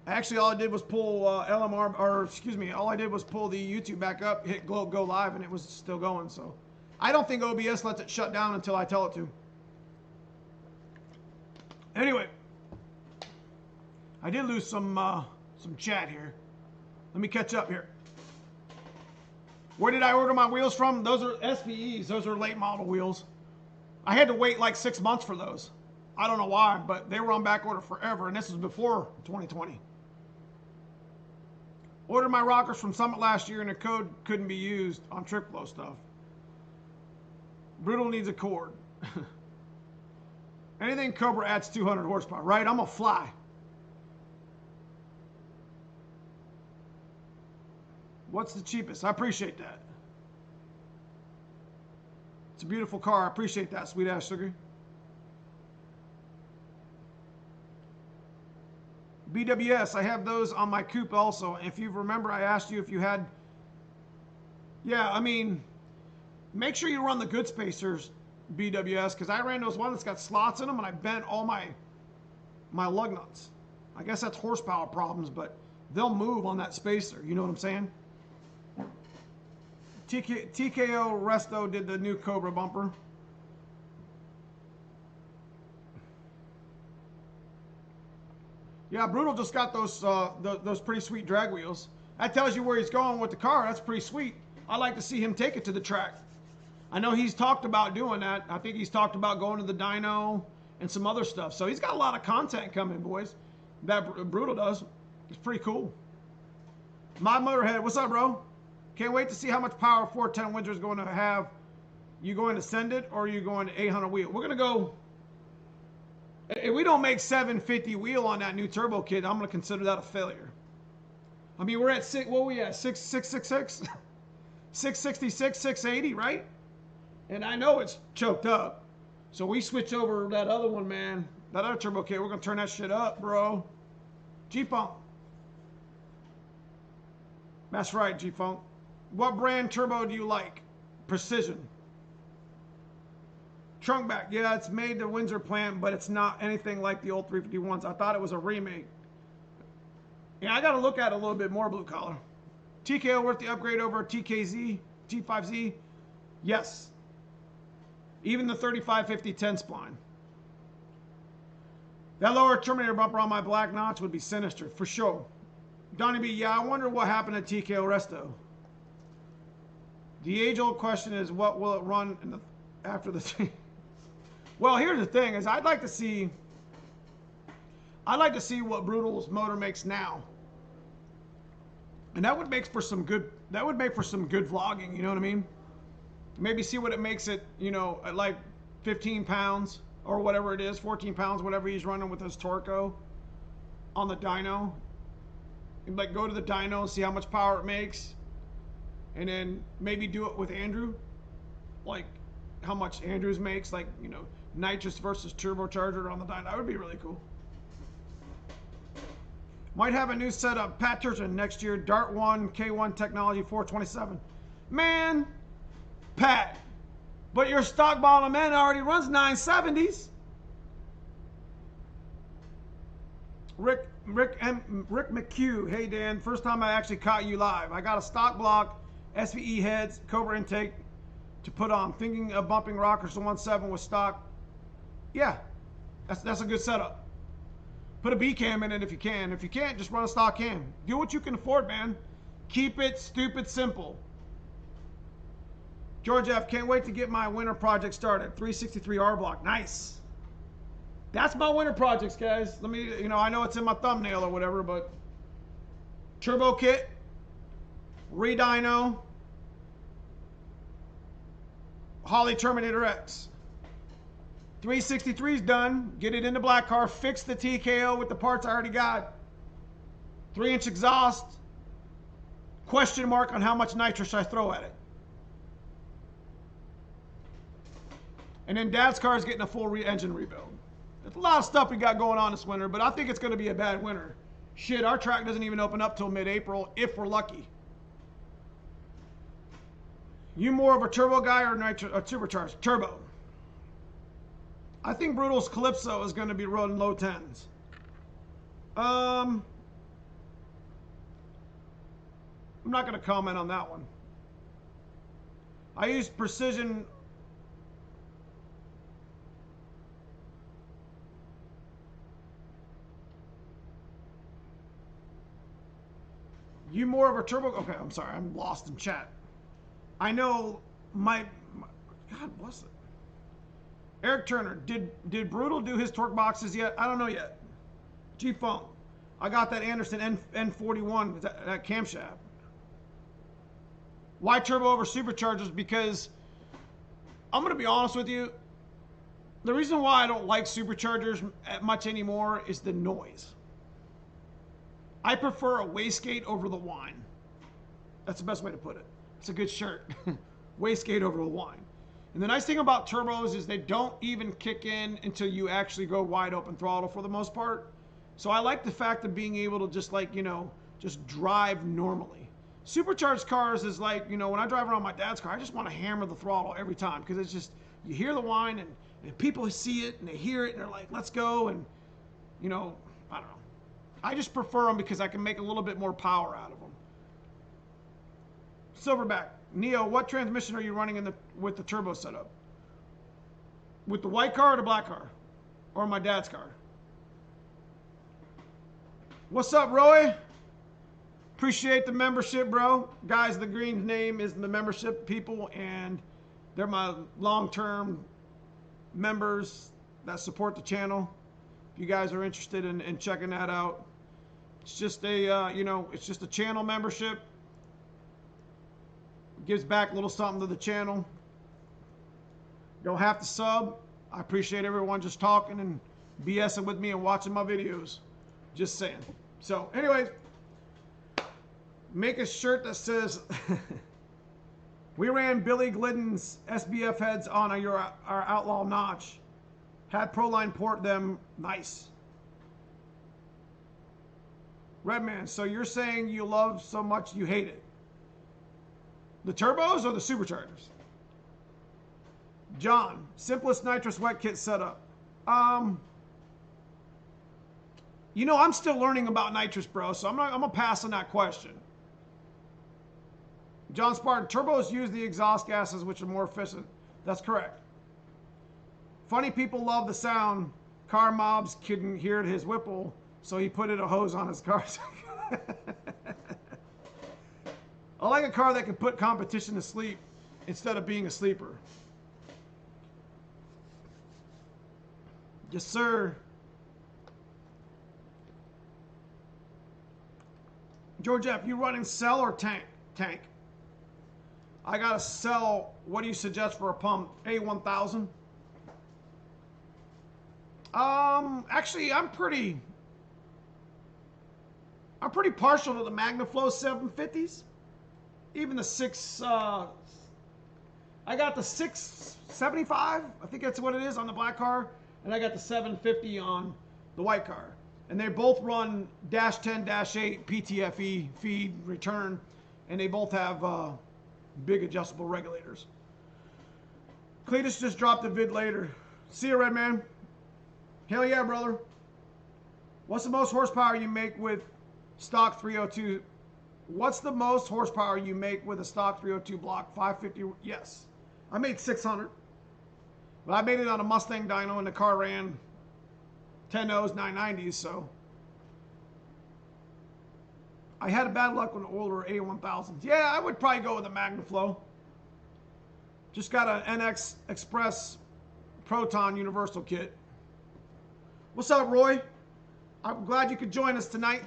actually all I did was pull LMR, or excuse me, all I did was pull the YouTube back up, hit go live, and it was still going. So I don't think OBS lets it shut down until I tell it to. Anyway, I did lose some chat here. Let me catch up here. Where did I order my wheels from? Those are SVEs. Those are late model wheels. I had to wait like 6 months for those. I don't know why, but they were on back order forever, and this was before 2020. Ordered my rockers from Summit last year, and the code couldn't be used on trip flow stuff. Brutal needs a cord. Anything Cobra adds 200 horsepower, right? I'm a fly. What's the cheapest? I appreciate that. It's a beautiful car. I appreciate that, sweet ass sugar. BWS, I have those on my coupe also. If you remember, I asked you if you had. Yeah, I mean, make sure you run the good spacers, BWS, because I ran those ones that's got slots in them, and I bent all my lug nuts. I guess that's horsepower problems, but they'll move on that spacer. You know what I'm saying? TKO Resto did the new Cobra bumper. Yeah, Brutal just got those pretty sweet drag wheels. That tells you where he's going with the car. That's pretty sweet. I'd like to see him take it to the track. I know he's talked about doing that. I think he's talked about going to the Dyno and some other stuff. So he's got a lot of content coming, boys. That Brutal does. It's pretty cool. My Motorhead, what's up, bro? Can't wait to see how much power 410 Windsor is going to have. You going to send it, or are you going to 800 wheel? We're going to go. If we don't make 750 wheel on that new turbo kit, I'm going to consider that a failure. I mean, we're at what are we at? 666, 666, 680, right? And I know it's choked up. So we switch over that other one, man. That other turbo kit, we're going to turn that shit up, bro. G-Funk. That's right, G-Funk. What brand turbo do you like? Precision. Trunk back. Yeah, it's made the Windsor plant, but it's not anything like the old 351s. I thought it was a remake. Yeah, I got to look at it a little bit more, blue collar. TKO worth the upgrade over TKZ, G5Z? Yes. Even the 3550 10 spline. That lower Terminator bumper on my black notch would be sinister, for sure. Donnie B, yeah, I wonder what happened to TKO Resto. The age-old question is, what will it run after the... Well, here's the thing, is I'd like to see what Brutal's motor makes now. And that would make for some good vlogging, you know what I mean? Maybe see what it makes it, you know, at like 15 pounds or whatever it is, 14 pounds, whatever he's running with his Torco on the dyno. And like go to the dyno, see how much power it makes, and then maybe do it with Andrew, like how much Andrews makes, like, you know, nitrous versus turbocharger on the dyno. That would be really cool. Might have a new setup, Pat Turchin, next year, Dart 1, K1 Technology 427. Man, Pat, but your stock bottom end already runs 970s. Rick McHugh, hey Dan, first time I actually caught you live. I got a stock block, SVE heads, Cobra intake to put on. Thinking of bumping rockers to 1.7 with stock. Yeah, that's a good setup. Put a B cam in it if you can. If you can't, just run a stock cam. Do what you can afford, man. Keep it stupid simple. George F, can't wait to get my winter project started. 363R block, nice. That's my winter projects, guys. Let me, you know, I know it's in my thumbnail or whatever, but turbo kit, re-dyno, Holly Terminator X. 363's done. Get it in the black car. Fix the TKO with the parts I already got. 3-inch exhaust. Question mark on how much nitrous I throw at it. And then Dad's car is getting a full engine rebuild. There's a lot of stuff we got going on this winter, but I think it's going to be a bad winter. Shit, our track doesn't even open up till mid-April, if we're lucky. You more of a turbo guy or turbocharged? Turbo. I think Brutal's Calypso is going to be running low 10s. I'm not going to comment on that one. I use precision. You more of a turbo? Okay, I'm sorry. I'm lost in chat. I know my God, what's it? Eric Turner, did Brutal do his torque boxes yet? I don't know yet. G-Funk. I got that Anderson N41, that camshaft. Why turbo over superchargers? Because I'm going to be honest with you. The reason why I don't like superchargers much anymore is the noise. I prefer a wastegate over the whine. That's the best way to put it. It's a good shirt. Wastegate over the whine. And the nice thing about turbos is they don't even kick in until you actually go wide open throttle for the most part. So I like the fact of being able to just, like, you know, just drive normally. Supercharged cars is like, you know, when I drive around my dad's car, I just want to hammer the throttle every time because it's just, you hear the whine and people see it and they hear it and they're like, let's go. And, you know, I don't know. I just prefer them because I can make a little bit more power out of them. Silverback. Neo, what transmission are you running with the turbo setup? With the white car or the black car? Or my dad's car? What's up, Roy? Appreciate the membership, bro. Guys, the green's name is the membership people, and they're my long-term members that support the channel. If you guys are interested in checking that out, it's just a, it's just a channel membership. Gives back a little something to the channel. Don't have to sub. I appreciate everyone just talking and BSing with me and watching my videos. Just saying. So, anyways, make a shirt that says, we ran Billy Glidden's SBF heads on our Outlaw Notch. Had Proline port them. Nice. Redman, so you're saying you love so much you hate it? The turbos or the superchargers? John, simplest nitrous wet kit setup. I'm still learning about nitrous, bro, so I'm gonna pass on that question. John Spartan, turbos use the exhaust gases which are more efficient. That's correct. Funny people love the sound. Car mobs couldn't hear his Whipple, so he put a hose on his car. I like a car that can put competition to sleep instead of being a sleeper. Yes, sir. George F., you running cell or tank? Tank. I got a cell. What do you suggest for a pump? A1000? Actually, I'm pretty partial to the MagnaFlow 750s. Even the I got the 675, I think that's what it is on the black car, and I got the 750 on the white car. And they both run -10-8 PTFE feed return, and they both have big adjustable regulators. Cletus just dropped a vid later. See you, Redman. Hell yeah, brother. What's the most horsepower you make with stock 302? What's the most horsepower you make with a stock 302 block? 550? Yes. I made 600. But I made it on a Mustang dyno, and the car ran 10.0s, 990s, so. I had a bad luck with the older A1000s. Yeah, I would probably go with the MagnaFlow. Just got an NX Express Proton Universal kit. What's up, Roy? I'm glad you could join us tonight.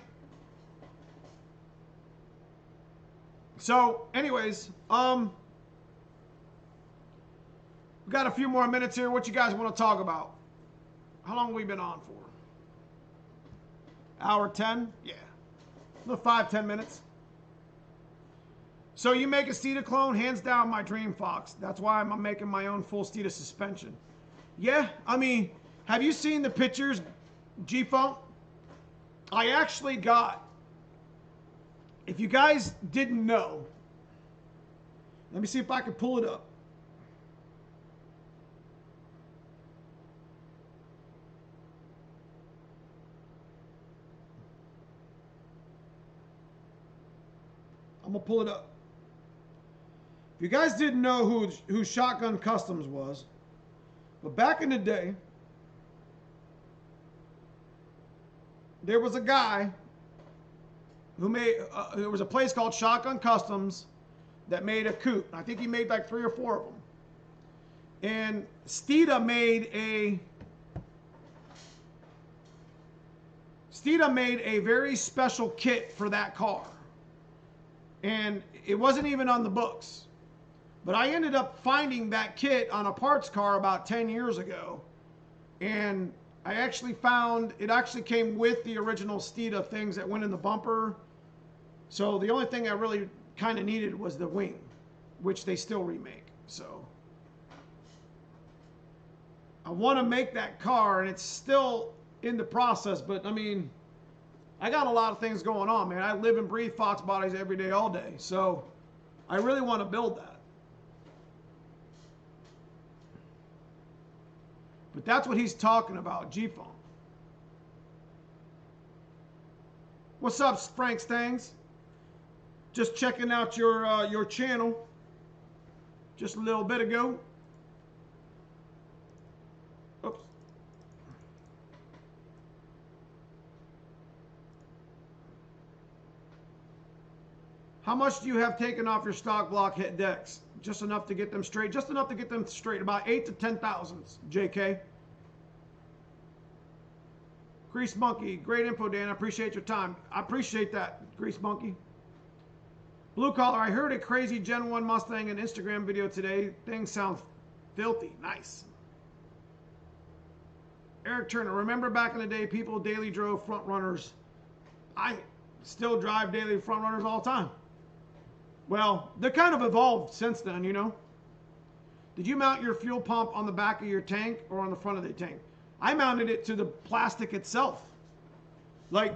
So, anyways, we got a few more minutes here. What you guys want to talk about? How long have we been on for? Hour 10? Yeah. Another 5-10 minutes. So you make a Steeda clone? Hands down, my dream, Fox. That's why I'm making my own full Steeda suspension. Yeah, I mean, have you seen the pictures, G-Funk? I actually got, if you guys didn't know, let me see if I can pull it up. I'm gonna pull it up. If you guys didn't know who Shotgun Customs was, but back in the day, there was a guy who made, there was a place called Shotgun Customs that made a coupe. I think he made like 3 or 4 of them. And Steeda made a very special kit for that car. And it wasn't even on the books. But I ended up finding that kit on a parts car about 10 years ago. And I actually found, it actually came with the original Steeda things that went in the bumper. So the only thing I really kind of needed was the wing, which they still remake. So I want to make that car, and it's still in the process, but I mean, I got a lot of things going on, man. I live and breathe Fox bodies every day, all day. So I really want to build that. But that's what he's talking about, G-Funk. What's up, Frank Stangs? just checking out your channel just a little bit ago. Oops. How much do you have taken off your stock block hit decks? Just enough to get them straight. Just enough to get them straight. About 8 to 10,000, JK. Grease Monkey, great info, Dan. I appreciate your time. I appreciate that, Grease Monkey. Blue Collar, I heard a crazy Gen 1 Mustang in Instagram video today. Things sound filthy. Nice. Eric Turner, remember back in the day, people daily drove front runners. I still drive daily front runners all the time. Well, they're kind of evolved since then, you know. Did you mount your fuel pump on the back of your tank or on the front of the tank? I mounted it to the plastic itself. Like,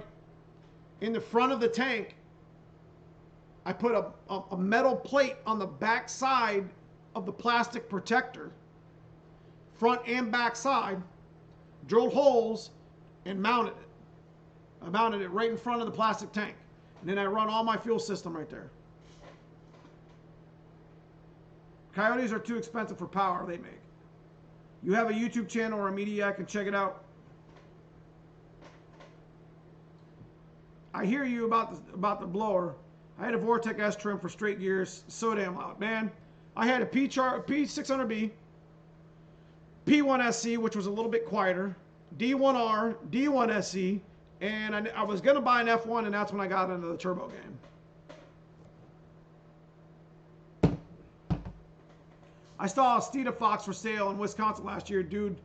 in the front of the tank, I put a metal plate on the back side of the plastic protector, front and back side, drilled holes, and mounted it. I mounted it right in front of the plastic tank. And then I run all my fuel system right there. Coyotes are too expensive for power they make. You have a YouTube channel or a media, I can check it out. I hear you about the blower. I had a Vortec S trim for straight gears, so damn loud. Man, I had a P600B, P1SC, which was a little bit quieter, D1R, D1SC, and I was going to buy an F1, and that's when I got into the turbo game. I saw a Steeda Fox for sale in Wisconsin last year. Dude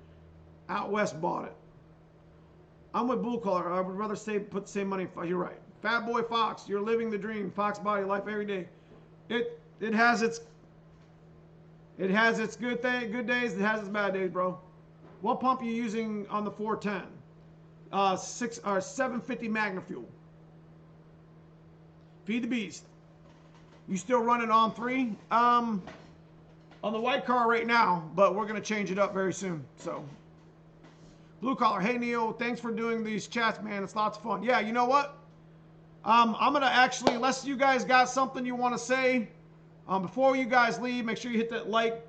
out west bought it. I'm with Blue Collar. I would rather put the same money. You're right. Fat Boy Fox, you're living the dream. Fox body life every day. It has its good days. It has its bad days, bro. What pump are you using on the 410? 750 Magna Fuel. Feed the beast. You still running on 3? On the white car right now, but we're gonna change it up very soon. So, Blue Collar, hey Neo, thanks for doing these chats, man. It's lots of fun. Yeah, you know what? I'm gonna actually, unless you guys got something you want to say, before you guys leave, make sure you hit that like.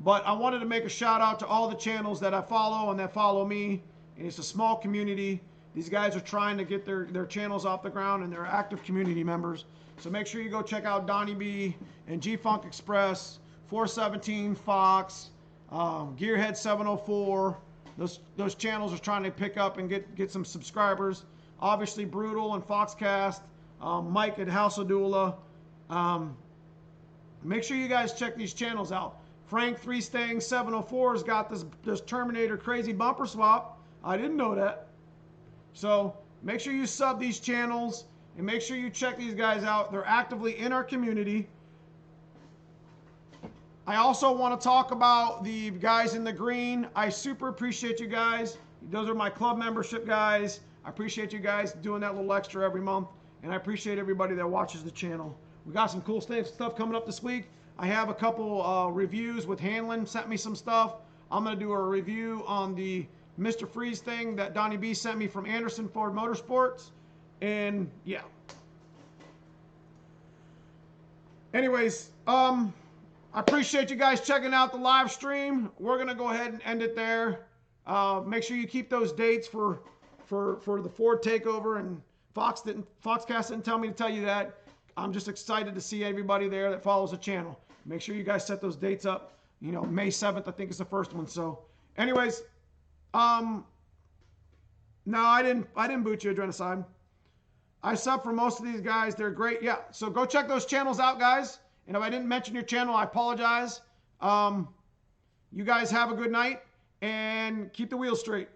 But I wanted to make a shout out to all the channels that I follow and that follow me. And it's a small community. These guys are trying to get their channels off the ground, and they're active community members. So make sure you go check out Donnie B and G-Funk Express, 417 Fox, Gearhead 704. Those channels are trying to pick up and get some subscribers. Obviously Brutal and Foxcast, Mike at House of Dula. Make sure you guys check these channels out. Frank 3 Stang 704 has got this Terminator crazy bumper swap. I didn't know that. So make sure you sub these channels and make sure you check these guys out. They're actively in our community. I also want to talk about the guys in the green. I super appreciate you guys. Those are my club membership guys. I appreciate you guys doing that little extra every month. And I appreciate everybody that watches the channel. We got some cool stuff coming up this week. I have a couple reviews with Hanlon. Sent me some stuff. I'm going to do a review on the Mr. Freeze thing that Donnie B sent me from Anderson Ford Motorsports. And yeah. Anyways, I appreciate you guys checking out the live stream. We're going to go ahead and end it there. Make sure you keep those dates for the Ford takeover, and Foxcast didn't tell me to tell you that. I'm just excited to see everybody there that follows the channel. Make sure you guys set those dates up. You know, May 7th, I think is the first one. So anyways, no, I didn't boot you, Adrenocide. I sub for most of these guys. They're great. Yeah. So go check those channels out, guys. And if I didn't mention your channel, I apologize. You guys have a good night and keep the wheels straight.